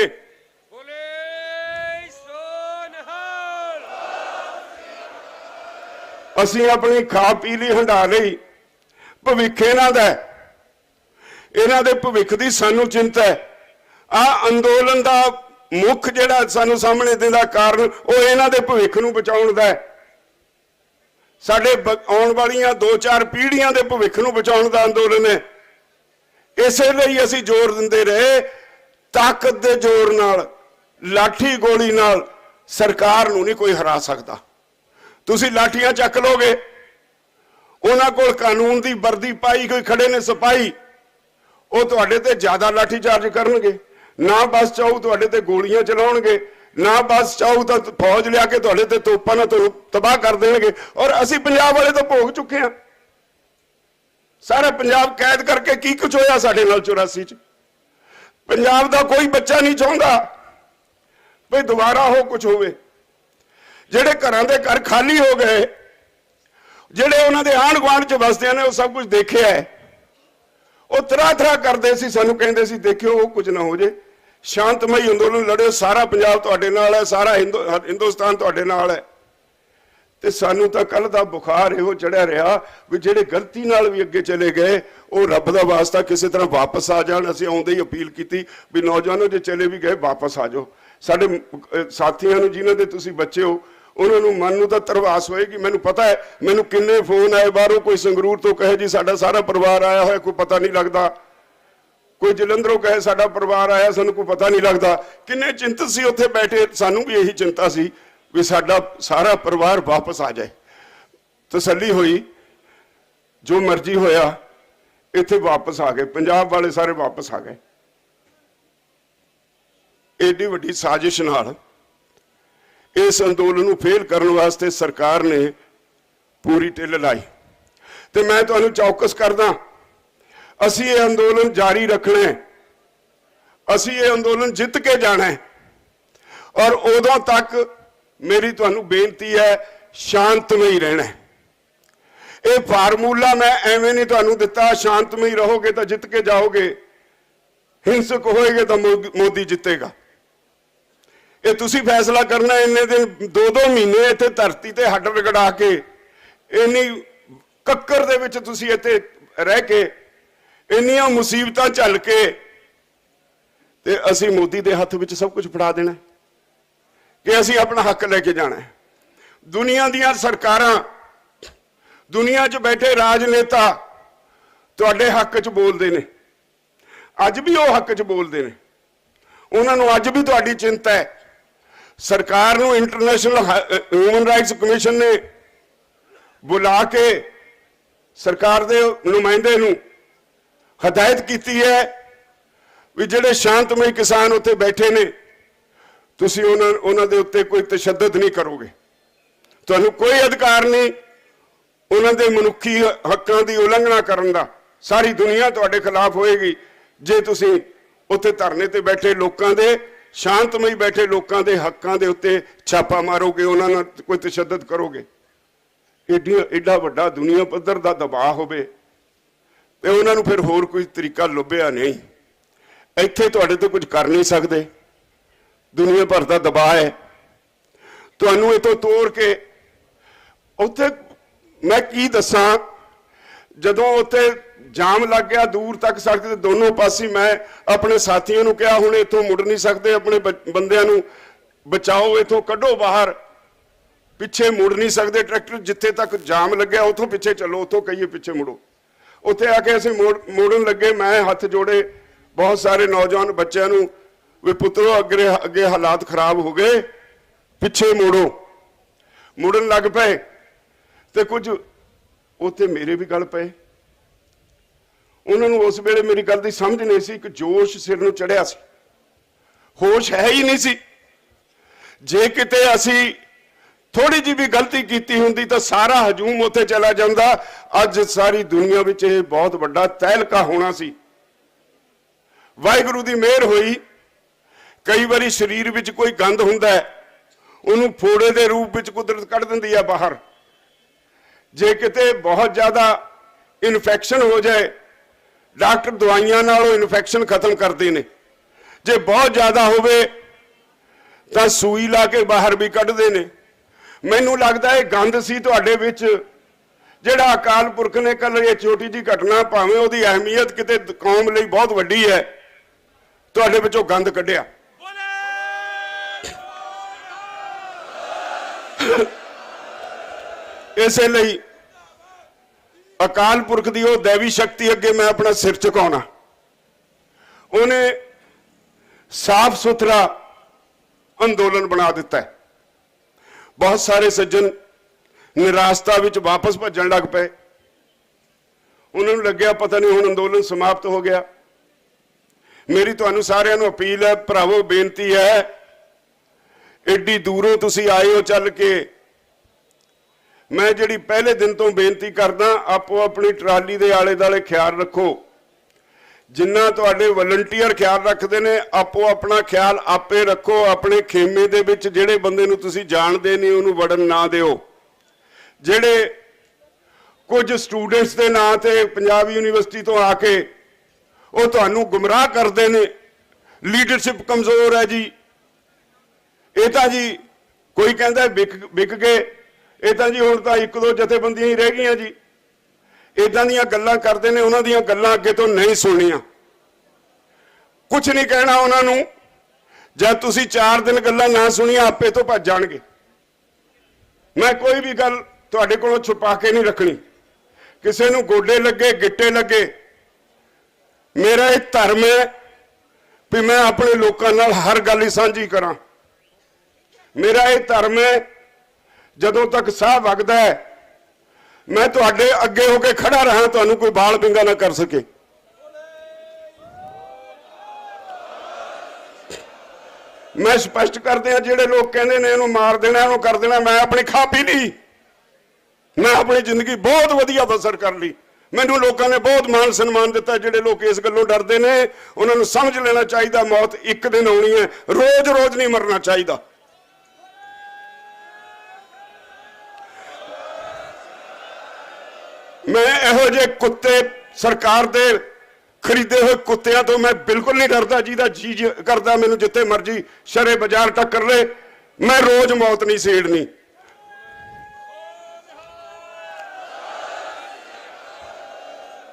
Speaker 1: असी अपनी खा पी ली, हंडा लई, भविख इन्हां दा, इन्हां दे भविख दी सानू चिंता है। आ अंदोलन दा मुख जिहड़ा सानू सामने देंदा कारण वो इन्हां दे भविख नूं बचाउण दा है। साडे आउण वालीआं 2-4 पीढ़ियां दे भविख नूं बचाउण दा अंदोलन है। इसे लिए असी जोर दिंदे रहे, ताकत दे जोर नाल, लाठी गोली नाल सरकार नूं नहीं कोई हरा सकता। तुसी लाठियां चक लोगे, उन्हां कोल कानून दी वर्दी पाई कोई खड़े ने सिपाही, वो तुहाडे ते ज्यादा लाठी चार्ज करनगे। ना बस चाहू तुहाडे ते गोलियां चलाउणगे, ना बस चाहू तो फौज लिया के तुहाडे ते तोपां नाल तुहानूं तबाह कर देणगे। और असी पंजाब वाले तो भोग चुके हैं। सारा पंजाब कैद करके की कुछ होया साडे नाल 84 च। पंजाब का कोई बच्चा नहीं चाहता भाई दोबारा हो कुछ होवे। जेडे घरां दे घर खाली हो गए, जेडे उन्हां दे आंढ गुआंढ च वसदे ने, वो सब कुछ देखिया है। वो तरह तरह करते सी, सानू कहंदे सी देखियो वो कुछ ना हो जे, शांतमई अंदोलन लड़ियो, सारा पंजाब तुहाडे नाल है, सारा हिंदुस्तान तुहाडे नाल है। ते सानू तां कल दा बुखार इहो चढ़िया रहा भी जेडे गलती नाल भी अगे चले गए वो रब दा वास्ता किसी तरह वापस आ जाण। असीं आउंदे ही अपील की भी नौजवानों जे चले भी गए वापस आ जाओ। साडे साथियां नूं जिन्हां दे तुसीं बच्चे हो, उन्हां नूं मन नूं तां तरवास होएगी। मैनूं पता है, मैनूं किन्ने फोन आए बाहरों, कोई संगरूर तो कहे जी साडा सारा परिवार आया होया, कोई पता नहीं लगता। कोई जलंधरों कहे साडा परिवार आया, सानूं कोई पता नहीं लगता। किन्ने चिंतित सी उत्थे बैठे, सानूं भी यही चिंता सी भी साडा सारा परिवार वापस आ जाए। तसल्ली हुई, जो मर्जी होया, इत्थे वापस आ गए, पंजाब वाले सारे वापस आ गए। एडी वड्डी साजिश नाल इस अंदोलन नूं फेल करने वास्ते सरकार ने पूरी ढिल लाई। ते मैं तुहानूं चौकस करदा, असीं ये अंदोलन जारी रखना है, असीं ये अंदोलन जित के जाना है। और उदों तक मेरी तुहानू बेनती है, शांतमई रहना है। ये फार्मूला मैं एवें नहीं तुहानू दिता, शांतमई रहोगे तो जित के जाओगे, हिंसक होएगे तो मोदी जितेगा। ये तुसी फैसला करना। इन्ने दिन 2-2 महीने इत्थे धरती ते हड्ड रगड़ा के, इन्नी कक्कर दे विच तुसी इत्थे रह के, इन्नियां मुसीबतां झल के, ते असीं मोदी दे हत्थ विच सब कुछ फड़ा देना कि असीं अपना हक लेके जाना है। दुनिया दियां सरकारां, दुनिया च बैठे राजनेता ਤੁਹਾਡੇ ਹੱਕ 'ਚ ਬੋਲਦੇ ਨੇ, ਅੱਜ ਵੀ ਉਹ ਹੱਕ 'ਚ ਬੋਲਦੇ ਨੇ। ਉਹਨਾਂ ਨੂੰ ਅੱਜ ਵੀ ਤੁਹਾਡੀ ਚਿੰਤਾ ਹੈ। ਸਰਕਾਰ ਨੂੰ ਇੰਟਰਨੈਸ਼ਨਲ ਹਿਊਮਨ ਰਾਈਟਸ ਕਮਿਸ਼ਨ ਨੇ ਬੁਲਾ ਕੇ ਸਰਕਾਰ ਦੇ ਨੁਮਾਇੰਦੇ ਨੂੰ ਹਦਾਇਤ ਕੀਤੀ ਹੈ ਵੀ ਜਿਹੜੇ ਸ਼ਾਂਤਮਈ ਕਿਸਾਨ ਉੱਥੇ ਬੈਠੇ ਨੇ, ਤੁਸੀਂ ਉਹਨਾਂ ਦੇ ਉੱਤੇ ਕੋਈ ਤਸ਼ੱਦਦ ਨਹੀਂ ਕਰੋਗੇ। ਤੁਹਾਨੂੰ ਕੋਈ ਅਧਿਕਾਰ ਨਹੀਂ ਉਹਨਾਂ ਦੇ ਮਨੁੱਖੀ ਹੱਕਾਂ ਦੀ ਉਲੰਘਣਾ ਕਰਨ ਦਾ। ਸਾਰੀ ਦੁਨੀਆ ਤੁਹਾਡੇ ਖਿਲਾਫ ਹੋਏਗੀ ਜੇ ਤੁਸੀਂ ਉੱਥੇ ਧਰਨੇ ਤੇ ਬੈਠੇ ਲੋਕਾਂ ਦੇ, ਸ਼ਾਂਤਮਈ ਬੈਠੇ ਲੋਕਾਂ ਦੇ ਹੱਕਾਂ ਦੇ ਉੱਤੇ ਛਾਪਾ ਮਾਰੋਗੇ, ਉਹਨਾਂ ਨਾਲ ਕੋਈ ਤਸ਼ੱਦਦ ਕਰੋਗੇ। ਏਡਾ ਵੱਡਾ ਦੁਨੀਆ ਪੱਧਰ ਦਾ ਦਬਾਅ ਹੋਵੇ ਤੇ ਉਹਨਾਂ ਨੂੰ ਫਿਰ ਹੋਰ ਕੋਈ ਤਰੀਕਾ ਲੱਭਿਆ ਨਹੀਂ। ਇੱਥੇ ਤੁਹਾਡੇ ਤੋਂ ਕੁਝ ਕਰ ਨਹੀਂ ਸਕਦੇ, ਦੁਨੀਆ ਭਰ ਦਾ ਦਬਾਅ ਹੈ। ਤੁਹਾਨੂੰ ਇਤੋਂ ਤੋੜ ਕੇ ਉੱਥੇ ਮੈਂ ਕੀ ਦੱਸਾਂ, ਜਦੋਂ ਉੱਥੇ ਜਾਮ ਲੱਗ ਗਿਆ ਦੂਰ ਤੱਕ ਸੜਕ ਦੇ ਦੋਨੋਂ ਪਾਸੇ, ਮੈਂ ਆਪਣੇ ਸਾਥੀਆਂ ਨੂੰ ਕਿਹਾ ਹੁਣ ਇੱਥੋਂ ਮੁੜ ਨਹੀਂ ਸਕਦੇ, ਆਪਣੇ ਬੰਦਿਆਂ ਨੂੰ ਬਚਾਓ, ਇੱਥੋਂ ਕੱਢੋ ਬਾਹਰ, ਪਿੱਛੇ ਮੁੜ ਨਹੀਂ ਸਕਦੇ ਟਰੈਕਟਰ, ਜਿੱਥੇ ਤੱਕ ਜਾਮ ਲੱਗਿਆ ਉੱਥੋਂ ਪਿੱਛੇ ਚੱਲੋ, ਉੱਥੋਂ ਕਹੀਏ ਪਿੱਛੇ ਮੁੜੋ। ਉੱਥੇ ਆ ਕੇ ਅਸੀਂ ਮੋੜਨ ਲੱਗੇ, ਮੈਂ ਹੱਥ ਜੋੜੇ ਬਹੁਤ ਸਾਰੇ ਨੌਜਵਾਨ ਬੱਚਿਆਂ ਨੂੰ ਵੀ ਪੁੱਤਰੋ ਅੱਗੇ ਹਾਲਾਤ ਖਰਾਬ ਹੋ ਗਏ, ਪਿੱਛੇ ਮੋੜੋ। ਮੁੜਨ ਲੱਗ ਪਏ ਤੇ ਕੁਝ ਉੱਥੇ ਮੇਰੇ ਵੀ ਗੱਲ ਪਏ। ਉਹਨਾਂ ਨੂੰ ਉਸ ਵੇਲੇ ਮੇਰੀ ਗੱਲ ਦੀ ਸਮਝ ਨਹੀਂ ਸੀ, ਇੱਕ ਜੋਸ਼ ਸਿਰ ਨੂੰ ਚੜਿਆ ਸੀ, ਹੋਸ਼ ਹੈ ਹੀ ਨਹੀਂ ਸੀ। ਜੇ ਕਿਤੇ ਅਸੀਂ ਥੋੜੀ ਜਿਹੀ ਵੀ ਗਲਤੀ ਕੀਤੀ ਹੁੰਦੀ ਤਾਂ ਸਾਰਾ ਹਜੂਮ ਉੱਥੇ ਚਲਾ ਜਾਂਦਾ। ਅੱਜ ਸਾਰੀ ਦੁਨੀਆ ਵਿੱਚ ਇਹ ਬਹੁਤ ਵੱਡਾ ਤਹਿਲਕਾ ਹੋਣਾ ਸੀ। ਵਾਹਿਗੁਰੂ ਦੀ ਮਿਹਰ ਹੋਈ। ਕਈ ਵਾਰੀ ਸਰੀਰ ਵਿੱਚ ਕੋਈ ਗੰਦ ਹੁੰਦਾ ਹੈ, ਉਹਨੂੰ ਫੋੜੇ ਦੇ ਰੂਪ ਵਿੱਚ ਕੁਦਰਤ ਕੱਢ ਦਿੰਦੀ ਹੈ ਬਾਹਰ। ਜੇ ਕਿਤੇ ਬਹੁਤ ਜ਼ਿਆਦਾ ਇਨਫੈਕਸ਼ਨ ਹੋ ਜਾਏ, ਡਾਕਟਰ ਦਵਾਈਆਂ ਨਾਲ ਉਹ ਇਨਫੈਕਸ਼ਨ ਖਤਮ ਕਰਦੇ ਨੇ। ਜੇ ਬਹੁਤ ਜ਼ਿਆਦਾ ਹੋਵੇ ਤਾਂ ਸੂਈ ਲਾ ਕੇ ਬਾਹਰ ਵੀ ਕੱਢਦੇ ਨੇ। ਮੈਨੂੰ ਲੱਗਦਾ ਇਹ ਗੰਦ ਸੀ ਤੁਹਾਡੇ ਵਿੱਚ, ਜਿਹੜਾ ਅਕਾਲ ਪੁਰਖ ਨੇ ਕੱਲ ਇਹ ਛੋਟੀ ਜੀ ਘਟਨਾ, ਭਾਵੇਂ ਉਹਦੀ ਅਹਿਮੀਅਤ ਕਿਤੇ ਕੌਮ ਲਈ ਬਹੁਤ ਵੱਡੀ ਹੈ, ਤੁਹਾਡੇ ਵਿੱਚੋਂ ਗੰਦ ਕੱਢਿਆ। ਇਸੇ ਲਈ ਅਕਾਲ ਪੁਰਖ ਦੀ ਉਹ ਦੇਵੀ ਸ਼ਕਤੀ ਅੱਗੇ ਮੈਂ ਆਪਣਾ ਸਿਰ ਝੁਕਾਉਣਾ। ਉਹਨੇ ਸਾਫ਼ ਸੁਥਰਾ ਅੰਦੋਲਨ ਬਣਾ ਦਿੱਤਾ ਹੈ। ਬਹੁਤ ਸਾਰੇ ਸੱਜਣ ਨਿਰਾਸ਼ਤਾ ਵਿੱਚ ਵਾਪਸ ਭੱਜਣ ਲੱਗ ਪਏ। ਉਹਨਾਂ ਨੂੰ ਲੱਗਿਆ ਪਤਾ ਨਹੀਂ ਹੁਣ ਅੰਦੋਲਨ ਸਮਾਪਤ ਹੋ ਗਿਆ। ਮੇਰੀ ਤੁਹਾਨੂੰ ਸਾਰਿਆਂ ਨੂੰ ਅਪੀਲ ਹੈ, ਭਰਾਵੋ ਬੇਨਤੀ ਹੈ, ਏਡੀ ਦੂਰੋਂ ਤੁਸੀਂ ਆਏ ਹੋ ਚੱਲ ਕੇ, ਮੈਂ ਜਿਹੜੀ ਪਹਿਲੇ ਦਿਨ ਤੋਂ ਬੇਨਤੀ ਕਰਦਾ, ਆਪੋ ਆਪਣੀ ਟਰਾਲੀ ਦੇ ਆਲੇ ਦੁਆਲੇ ਖਿਆਲ ਰੱਖੋ। ਜਿੰਨਾ ਤੁਹਾਡੇ ਵਲੰਟੀਅਰ ਖਿਆਲ ਰੱਖਦੇ ਨੇ, ਆਪੋ ਆਪਣਾ ਖਿਆਲ ਆਪੇ ਰੱਖੋ। ਆਪਣੇ ਖੇਮੇ ਦੇ ਵਿੱਚ ਜਿਹੜੇ ਬੰਦੇ ਨੂੰ ਤੁਸੀਂ ਜਾਣਦੇ ਨਹੀਂ ਉਹਨੂੰ ਵੜਨ ਨਾ ਦਿਓ। ਜਿਹੜੇ ਕੁਝ ਸਟੂਡੈਂਟਸ ਦੇ ਨਾਂ ਤੇ ਪੰਜਾਬ ਯੂਨੀਵਰਸਿਟੀ ਤੋਂ ਆ ਕੇ ਉਹ ਤੁਹਾਨੂੰ ਗੁੰਮਰਾਹ ਕਰਦੇ ਨੇ, ਲੀਡਰਸ਼ਿਪ ਕਮਜ਼ੋਰ ਹੈ ਜੀ, ਇਹ ਤਾਂ ਜੀ ਕੋਈ ਕਹਿੰਦਾ ਵਿਕ ਗਏ, ਇਹ ਤਾਂ ਜੀ ਹੁਣ ਤਾਂ ਇੱਕ ਦੋ ਜਥੇਬੰਦੀਆਂ ਹੀ ਰਹਿ ਗਈਆਂ ਜੀ, ਇਦਾਂ ਦੀਆਂ ਗੱਲਾਂ ਕਰਦੇ ਨੇ। ਉਹਨਾਂ ਦੀਆਂ ਗੱਲਾਂ ਅੱਗੇ ਤੋਂ ਨਹੀਂ ਸੁਣਨੀਆਂ, ਕੁਝ ਨਹੀਂ ਕਹਿਣਾ ਉਹਨਾਂ ਨੂੰ। ਜਦ ਤੁਸੀਂ 4 ਦਿਨ ਗੱਲਾਂ ਨਾ ਸੁਣੀਆਂ, ਆਪੇ ਤੋਂ ਭੱਜ ਜਾਣਗੇ। ਮੈਂ ਕੋਈ ਵੀ ਗੱਲ ਤੁਹਾਡੇ ਕੋਲੋਂ ਛੁਪਾ ਕੇ ਨਹੀਂ ਰੱਖਣੀ। ਕਿਸੇ ਨੂੰ ਗੋਡੇ ਲੱਗੇ, ਗਿੱਟੇ ਲੱਗੇ, ਮੇਰਾ ਇਹ ਧਰਮ ਹੈ ਵੀ ਮੈਂ ਆਪਣੇ ਲੋਕਾਂ ਨਾਲ ਹਰ ਗੱਲ ਹੀ ਸਾਂਝੀ ਕਰਾਂ। ਮੇਰਾ ਇਹ ਧਰਮ ਹੈ, ਜਦੋਂ ਤੱਕ ਸਾਹ ਵਗਦਾ ਹੈ ਮੈਂ ਤੁਹਾਡੇ ਅੱਗੇ ਹੋ ਕੇ ਖੜਾ ਰਹਾ, ਤੁਹਾਨੂੰ ਕੋਈ ਬਾਲ ਪਿੰਗਾ ਨਾ ਕਰ ਸਕੇ। ਮੈਂ ਸਪਸ਼ਟ ਕਰਦੇ ਆ, ਜਿਹੜੇ ਲੋਕ ਕਹਿੰਦੇ ਨੇ ਇਹਨੂੰ ਮਾਰ ਦੇਣਾ, ਇਹਨੂੰ ਕਰ ਦੇਣਾ, ਮੈਂ ਆਪਣੀ ਖਾ ਪੀ ਲਈ। ਮੈਂ ਆਪਣੀ ਜ਼ਿੰਦਗੀ ਬਹੁਤ ਵਧੀਆ ਬਸਰ ਕਰ ਲਈ। ਮੈਨੂੰ ਲੋਕਾਂ ਨੇ ਬਹੁਤ ਮਾਣ ਸਨਮਾਨ ਦਿੱਤਾ। ਜਿਹੜੇ ਲੋਕ ਇਸ ਗੱਲੋਂ ਡਰਦੇ ਨੇ ਉਹਨਾਂ ਨੂੰ ਸਮਝ ਲੈਣਾ ਚਾਹੀਦਾ, ਮੌਤ ਇੱਕ ਦਿਨ ਆਉਣੀ ਹੈ, ਰੋਜ਼ ਰੋਜ਼ ਨਹੀਂ ਮਰਨਾ ਚਾਹੀਦਾ। ਮੈਂ ਇਹੋ ਜਿਹੇ ਕੁੱਤੇ, ਸਰਕਾਰ ਦੇ ਖਰੀਦੇ ਹੋਏ ਕੁੱਤਿਆਂ ਤੋਂ ਮੈਂ ਬਿਲਕੁਲ ਨਹੀਂ ਡਰਦਾ। ਜਿਹਦਾ ਜੀ ਕਰਦਾ ਮੈਨੂੰ ਜਿੱਥੇ ਮਰਜੀ ਸ਼ਰੇ ਬਾਜ਼ਾਰ ਟੱਕਰ ਲੈ, ਮੈਂ ਰੋਜ਼ ਮੌਤ ਨਹੀਂ ਸੇੜਨੀ।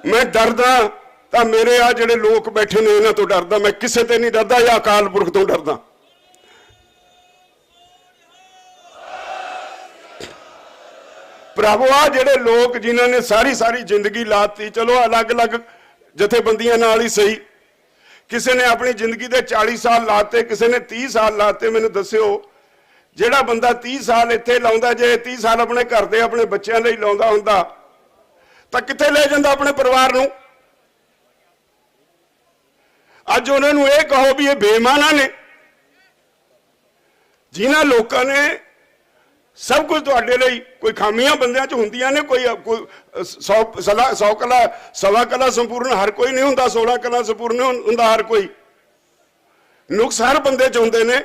Speaker 1: ਮੈਂ ਡਰਦਾ ਤਾਂ ਮੇਰੇ ਆ ਜਿਹੜੇ ਲੋਕ ਬੈਠੇ ਨੇ ਇਹਨਾਂ ਤੋਂ ਡਰਦਾ, ਮੈਂ ਕਿਸੇ ਤੇ ਨਹੀਂ ਡਰਦਾ, ਜਾਂ ਅਕਾਲ ਪੁਰਖ ਤੋਂ ਡਰਦਾ। ਭਰਾਵੋ ਆ ਜਿਹੜੇ ਲੋਕ ਜਿਨ੍ਹਾਂ ਨੇ ਸਾਰੀ ਸਾਰੀ ਜ਼ਿੰਦਗੀ ਲਾਤੀ, ਚਲੋ ਅਲੱਗ-ਅਲੱਗ ਜਥੇਬੰਦੀਆਂ ਨਾਲ ਹੀ ਸਹੀ, ਕਿਸੇ ਨੇ ਆਪਣੀ ਜ਼ਿੰਦਗੀ ਦੇ 40 ਸਾਲ ਲਾਤੇ, ਕਿਸੇ ਨੇ 30 ਸਾਲ ਲਾਤੇ। ਮੈਨੂੰ ਦੱਸਿਓ ਜਿਹੜਾ ਬੰਦਾ 30 ਸਾਲ ਇੱਥੇ ਲਾਉਂਦਾ, ਜੇ 30 ਸਾਲ ਆਪਣੇ ਘਰ ਦੇ ਆਪਣੇ ਬੱਚਿਆਂ ਲਈ ਲਾਉਂਦਾ ਹੁੰਦਾ ਤਾਂ ਕਿੱਥੇ ਲੈ ਜਾਂਦਾ ਆਪਣੇ ਪਰਿਵਾਰ ਨੂੰ? ਅੱਜ ਉਹਨਾਂ ਨੂੰ ਇਹ ਕਹੋ ਵੀ ਇਹ ਬੇਈਮਾਨਾਂ ਨੇ, ਜਿਨ੍ਹਾਂ ਲੋਕਾਂ ਨੇ ਸਭ ਕੁਝ ਤੁਹਾਡੇ ਲਈ, ਕੋਈ ਖਾਮੀਆਂ ਬੰਦਿਆਂ 'ਚ ਹੁੰਦੀਆਂ ਨੇ, ਕੋਈ 100 ਕਲਾ ਸਵਾ ਕਲਾ ਸੰਪੂਰਨ ਹਰ ਕੋਈ ਨਹੀਂ ਹੁੰਦਾ, 16 ਕਲਾ ਸੰਪੂਰਨ ਹੁੰਦਾ ਹਰ ਕੋਈ, ਨੁਕਸ ਹਰ ਬੰਦੇ 'ਚ ਹੁੰਦੇ ਨੇ,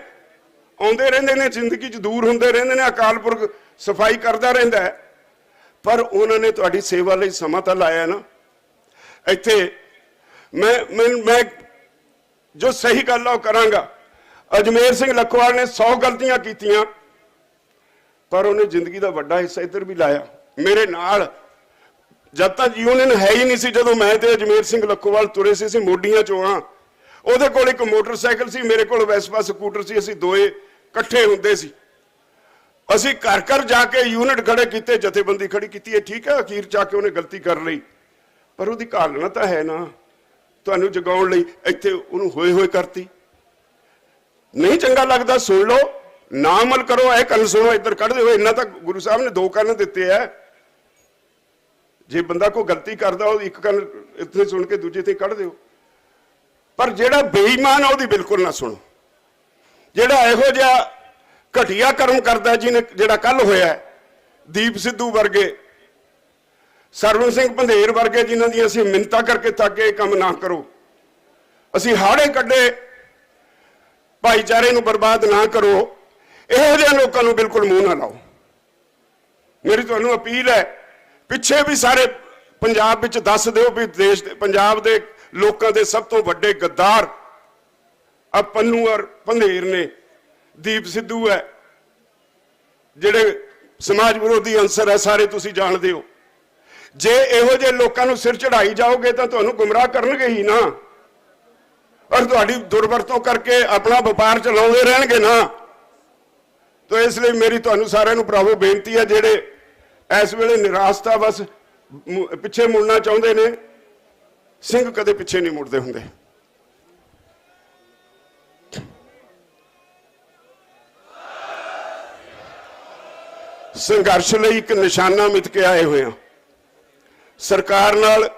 Speaker 1: ਆਉਂਦੇ ਰਹਿੰਦੇ ਨੇ, ਜ਼ਿੰਦਗੀ 'ਚ ਦੂਰ ਹੁੰਦੇ ਰਹਿੰਦੇ ਨੇ, ਅਕਾਲ ਪੁਰਖ ਸਫਾਈ ਕਰਦਾ ਰਹਿੰਦਾ ਹੈ, ਪਰ ਉਹਨਾਂ ਨੇ ਤੁਹਾਡੀ ਸੇਵਾ ਲਈ ਸਮਾਂ ਤਾਂ ਲਾਇਆ ਨਾ। ਇੱਥੇ ਮੈਂ ਜੋ ਸਹੀ ਗੱਲ ਆ ਉਹ ਕਰਾਂਗਾ। ਅਜਮੇਰ ਸਿੰਘ ਲੱਖੋਵਾਲ ਨੇ 100 ਗਲਤੀਆਂ ਕੀਤੀਆਂ, ਪਰ ਉਹਨੇ ਜ਼ਿੰਦਗੀ ਦਾ ਵੱਡਾ ਹਿੱਸਾ ਇੱਧਰ ਵੀ ਲਾਇਆ ਮੇਰੇ ਨਾਲ। ਜਦ ਤੱਕ ਯੂਨੀਅਨ ਹੈ ਹੀ ਨਹੀਂ ਸੀ, ਜਦੋਂ ਮੈਂ ਤੇ ਅਜਮੇਰ ਸਿੰਘ ਲੱਖੋਵਾਲ ਤੁਰੇ ਸੀ, ਅਸੀਂ ਮੋਢੀਆਂ ਚੋਂ ਆ। ਉਹਦੇ ਕੋਲ ਇੱਕ ਮੋਟਰਸਾਈਕਲ ਸੀ, ਮੇਰੇ ਕੋਲ ਵੈਸਪਾ ਸਕੂਟਰ ਸੀ, ਅਸੀਂ ਦੋਏ ਇਕੱਠੇ ਹੁੰਦੇ ਸੀ। ਅਸੀਂ ਘਰ ਘਰ ਜਾ ਕੇ ਯੂਨਿਟ ਖੜੇ ਕੀਤੇ, ਜਥੇਬੰਦੀ ਖੜੀ ਕੀਤੀ। ਇਹ ਠੀਕ ਹੈ, ਅਖੀਰ ਜਾ ਕੇ ਉਹਨੇ ਗਲਤੀ ਕਰ ਲਈ, ਪਰ ਉਹਦੀ ਘਾਲਣਾ ਤਾਂ ਹੈ ਨਾ ਤੁਹਾਨੂੰ ਜਗਾਉਣ ਲਈ। ਇੱਥੇ ਉਹਨੂੰ ਹੋਏ ਹੋਏ ਕਰਤੀ। ਨਹੀਂ ਚੰਗਾ ਲੱਗਦਾ ਸੁਣ ਲਓ, ਨਾ ਅਮਲ ਕਰੋ, ਇਹ ਕੰਨ ਸੁਣੋ ਇੱਧਰ ਕੱਢ ਦਿਓ। ਇੰਨਾ ਤਾਂ ਗੁਰੂ ਸਾਹਿਬ ਨੇ 2 ਕੰਨ ਦਿੱਤੇ ਆ। ਜੇ ਬੰਦਾ ਕੋਈ ਗਲਤੀ ਕਰਦਾ ਉਹ ਇੱਕ ਕੰਨ ਇੱਥੇ ਸੁਣ ਕੇ ਦੂਜੇ ਤੇ ਕੱਢ ਦਿਓ, ਪਰ ਜਿਹੜਾ ਬੇਈਮਾਨ ਆ ਉਹਦੀ ਬਿਲਕੁਲ ਨਾ ਸੁਣੋ। ਜਿਹੜਾ ਇਹੋ ਜਿਹਾ ਘਟੀਆ ਕਰਮ ਕਰਦਾ, ਜਿਹਨੇ ਜਿਹੜਾ ਕੱਲ ਹੋਇਆ, ਦੀਪ ਸਿੱਧੂ ਵਰਗੇ, ਸਰਵਨ ਸਿੰਘ ਪੰਧੇਰ ਵਰਗੇ, ਜਿਨ੍ਹਾਂ ਦੀਆਂ ਅਸੀਂ ਮਿੰਨਤਾਂ ਕਰਕੇ ਥੱਕ ਗਏ ਕੰਮ ਨਾ ਕਰੋ, ਅਸੀਂ ਹਾੜੇ ਕੱਢੇ, ਭਾਈਚਾਰੇ ਨੂੰ ਬਰਬਾਦ ਨਾ ਕਰੋ, ਇਹੋ ਜਿਹੇ ਲੋਕਾਂ ਨੂੰ ਬਿਲਕੁਲ ਮੂੰਹ ਨਾ ਲਾਓ। ਮੇਰੀ ਤੁਹਾਨੂੰ ਅਪੀਲ ਹੈ, ਪਿੱਛੇ ਵੀ ਸਾਰੇ ਪੰਜਾਬ ਵਿੱਚ ਦੱਸ ਦਿਓ ਵੀ ਦੇਸ਼ ਦੇ ਪੰਜਾਬ ਦੇ ਲੋਕਾਂ ਦੇ ਸਭ ਤੋਂ ਵੱਡੇ ਗੱਦਾਰ ਆ ਪੰਨੂ ਔਰ ਪੰਧੇਰ ਨੇ, ਦੀਪ ਸਿੱਧੂ ਹੈ, ਜਿਹੜੇ ਸਮਾਜ ਵਿਰੋਧੀ ਅੰਸਰ ਹੈ, ਸਾਰੇ ਤੁਸੀਂ ਜਾਣਦੇ ਹੋ। ਜੇ ਇਹੋ ਜਿਹੇ ਲੋਕਾਂ ਨੂੰ ਸਿਰ ਚੜਾਈ ਜਾਓਗੇ ਤਾਂ ਤੁਹਾਨੂੰ ਗੁੰਮਰਾਹ ਕਰਨਗੇ ਹੀ ਨਾ, ਔਰ ਤੁਹਾਡੀ ਦੁਰਵਰਤੋਂ ਕਰਕੇ ਆਪਣਾ ਵਪਾਰ ਚਲਾਉਂਦੇ ਰਹਿਣਗੇ ਨਾ। ਤਾਂ ਇਸ ਲਈ ਮੇਰੀ ਤੁਹਾਨੂੰ ਸਾਰਿਆਂ ਨੂੰ ਭਰਾਵੋ ਬੇਨਤੀ ਹੈ, ਜਿਹੜੇ ਇਸ ਵੇਲੇ ਨਿਰਾਸ਼ਤਾ ਬਸ ਪਿੱਛੇ ਮੁੜਨਾ ਚਾਹੁੰਦੇ ਨੇ, ਸਿੰਘ ਕਦੇ ਪਿੱਛੇ ਨਹੀਂ ਮੁੜਦੇ ਹੁੰਦੇ। ਸੰਘਰਸ਼ ਲਈ ਇੱਕ ਨਿਸ਼ਾਨਾ ਮਿੱਥ ਕੇ ਆਏ ਹੋਏ ਆ। ਸਰਕਾਰ ਨਾਲ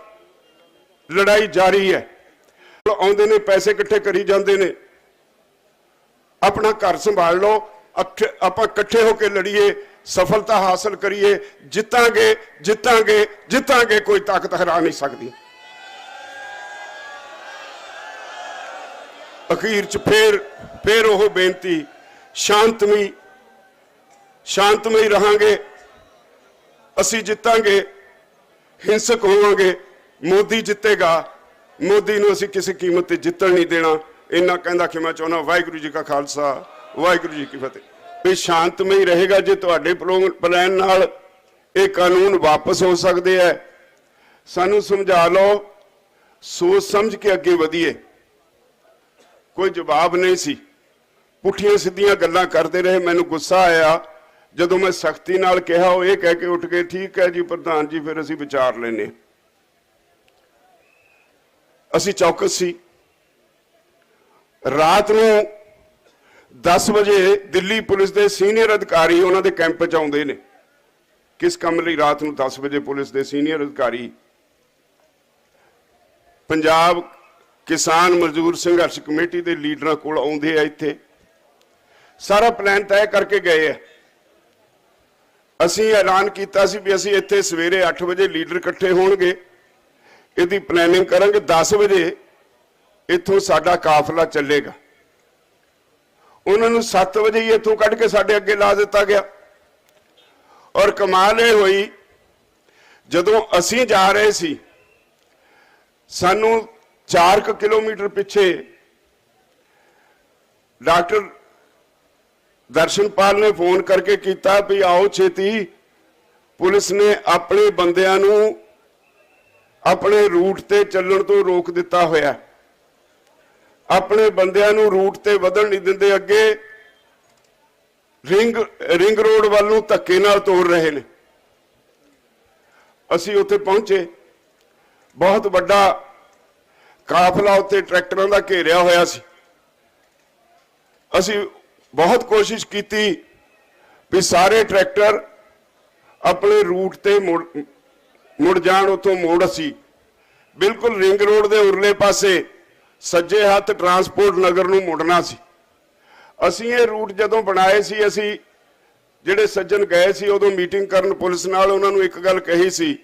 Speaker 1: ਲੜਾਈ ਜਾਰੀ ਹੈ। ਆਉਂਦੇ ਨੇ, ਪੈਸੇ ਇਕੱਠੇ ਕਰੀ ਜਾਂਦੇ ਨੇ। ਆਪਣਾ ਘਰ ਸੰਭਾਲ ਲਓ, ਆਪਾਂ ਇਕੱਠੇ ਹੋ ਕੇ ਲੜੀਏ, ਸਫਲਤਾ ਹਾਸਲ ਕਰੀਏ, ਜਿੱਤਾਂਗੇ ਜਿੱਤਾਂਗੇ ਜਿੱਤਾਂਗੇ, ਕੋਈ ਤਾਕਤ ਹਰਾ ਨਹੀਂ ਸਕਦੀ। ਅਖੀਰ ਚ ਫੇਰ ਉਹ ਬੇਨਤੀ, ਸ਼ਾਂਤਮਈ ਰਹਾਂਗੇ, ਅਸੀਂ ਜਿੱਤਾਂਗੇ, ਹਿੰਸਕ ਹੋਵਾਂਗੇ, ਮੋਦੀ ਜਿੱਤੇਗਾ, ਮੋਦੀ ਨੂੰ ਅਸੀਂ ਕਿਸੇ ਕੀਮਤ ਤੇ ਜਿੱਤਣ ਨਹੀਂ ਦੇਣਾ। ਇੰਨਾ ਕਹਿੰਦਾ ਕਿ ਮੈਂ ਚਾਹੁੰਦਾ ਵਾਹਿਗੁਰੂ ਜੀ ਕਾ ਖਾਲਸਾ, ਵਾਹਿਗੁਰੂ ਜੀ ਕੀ ਫਤਿਹ। ਵੀ ਸ਼ਾਂਤਮਈ ਰਹੇਗਾ ਜੇ ਤੁਹਾਡੇ ਪਲਾਨ ਨਾਲ ਇਹ ਕਾਨੂੰਨ ਵਾਪਸ ਹੋ ਸਕਦੇ ਹੈ। ਸਾਨੂੰ ਸਮਝਾ ਲਓ, ਸੋਚ ਸਮਝ ਕੇ ਅੱਗੇ ਵਧੀਏ। ਕੋਈ ਜਵਾਬ ਨਹੀਂ ਸੀ, ਪੁੱਠੀਆਂ ਸਿੱਧੀਆਂ ਗੱਲਾਂ ਕਰਦੇ ਰਹੇ। ਮੈਨੂੰ ਗੁੱਸਾ ਆਇਆ ਜਦੋਂ ਮੈਂ ਸਖਤੀ ਨਾਲ ਕਿਹਾ, ਉਹ ਇਹ ਕਹਿ ਕੇ ਉੱਠ ਗਏ, ਠੀਕ ਹੈ ਜੀ ਪ੍ਰਧਾਨ ਜੀ, ਫਿਰ ਅਸੀਂ ਵਿਚਾਰ ਲੈਨੇ। ਅਸੀਂ ਚੌਕਸ ਸੀ। ਰਾਤ ਨੂੰ 10 ਵਜੇ ਦਿੱਲੀ ਪੁਲਿਸ ਦੇ ਸੀਨੀਅਰ ਅਧਿਕਾਰੀ ਉਹਨਾਂ ਦੇ ਕੈਂਪ 'ਚ ਆਉਂਦੇ ਨੇ। ਕਿਸ ਕੰਮ ਲਈ ਰਾਤ ਨੂੰ 10 ਵਜੇ ਪੁਲਿਸ ਦੇ ਸੀਨੀਅਰ ਅਧਿਕਾਰੀ ਪੰਜਾਬ ਕਿਸਾਨ ਮਜ਼ਦੂਰ ਸੰਘਰਸ਼ ਕਮੇਟੀ ਦੇ ਲੀਡਰਾਂ ਕੋਲ ਆਉਂਦੇ ਆ? ਇੱਥੇ ਸਾਰਾ ਪਲਾਨ ਤੈਅ ਕਰਕੇ ਗਏ ਆ। ਅਸੀਂ ਐਲਾਨ ਕੀਤਾ ਸੀ ਵੀ ਅਸੀਂ ਇੱਥੇ ਸਵੇਰੇ 8 ਵਜੇ ਲੀਡਰ ਇਕੱਠੇ ਹੋਣਗੇ, ਇਹਦੀ ਪਲੈਨਿੰਗ ਕਰਾਂਗੇ, 10 ਵਜੇ ਇੱਥੋਂ ਸਾਡਾ ਕਾਫਲਾ ਚੱਲੇਗਾ। ਉਹਨਾਂ ਨੂੰ 7 ਵਜੇ ਹੀ ਇੱਥੋਂ ਕੱਢ ਕੇ ਸਾਡੇ ਅੱਗੇ ਲਾ ਦਿੱਤਾ ਗਿਆ। ਔਰ ਕਮਾਲ ਇਹ ਹੋਈ, ਜਦੋਂ ਅਸੀਂ ਜਾ ਰਹੇ ਸੀ, ਸਾਨੂੰ 4 ਕਿਲੋਮੀਟਰ ਪਿੱਛੇ ਡਾਕਟਰ ਦਰਸ਼ਨਪਾਲ ਨੇ ਫੋਨ ਕਰਕੇ ਕੀਤਾ ਵੀ ਆਓ ਛੇਤੀ। ਪੁਲਿਸ ਨੇ ਆਪਣੇ ਬੰਦਿਆਂ ਨੂੰ ਆਪਣੇ ਰੂਟ ਤੇ ਚੱਲਣ ਤੋਂ ਰੋਕ ਦਿੱਤਾ ਹੋਇਆ, ਆਪਣੇ ਬੰਦਿਆਂ ਨੂੰ ਰੂਟ ਤੇ ਵਧਣ ਨਹੀਂ ਦਿੰਦੇ, ਅੱਗੇ ਰਿੰਗ ਰੋਡ ਵੱਲ ਨੂੰ ਧੱਕੇ ਨਾਲ ਤੋੜ ਰਹੇ ਨੇ। ਅਸੀਂ ਉੱਥੇ ਪਹੁੰਚੇ। ਬਹੁਤ ਵੱਡਾ ਕਾਫਲਾ ਉੱਥੇ ਟਰੈਕਟਰਾਂ ਦਾ ਘੇਰਿਆ ਹੋਇਆ ਸੀ। ਅਸੀਂ ਬਹੁਤ ਕੋਸ਼ਿਸ਼ ਕੀਤੀ ਵੀ ਸਾਰੇ ਟਰੈਕਟਰ ਆਪਣੇ ਰੂਟ ਤੇ ਮੁੜ ਜਾਣ। ਉੱਥੋਂ ਮੋੜ ਅਸੀਂ ਬਿਲਕੁਲ ਰਿੰਗ ਰੋਡ ਦੇ ਉਰਲੇ ਪਾਸੇ ਸੱਜੇ ਹੱਥ ਟਰਾਂਸਪੋਰਟ ਨਗਰ ਨੂੰ ਮੁੜਨਾ ਸੀ। ਅਸੀਂ ਇਹ ਰੂਟ ਜਦੋਂ ਬਣਾਏ ਸੀ, ਅਸੀਂ ਜਿਹੜੇ ਸੱਜਣ ਗਏ ਸੀ ਉਦੋਂ ਮੀਟਿੰਗ ਕਰਨ ਪੁਲਿਸ ਨਾਲ, ਉਹਨਾਂ ਨੂੰ ਇੱਕ ਗੱਲ ਕਹੀ ਸੀ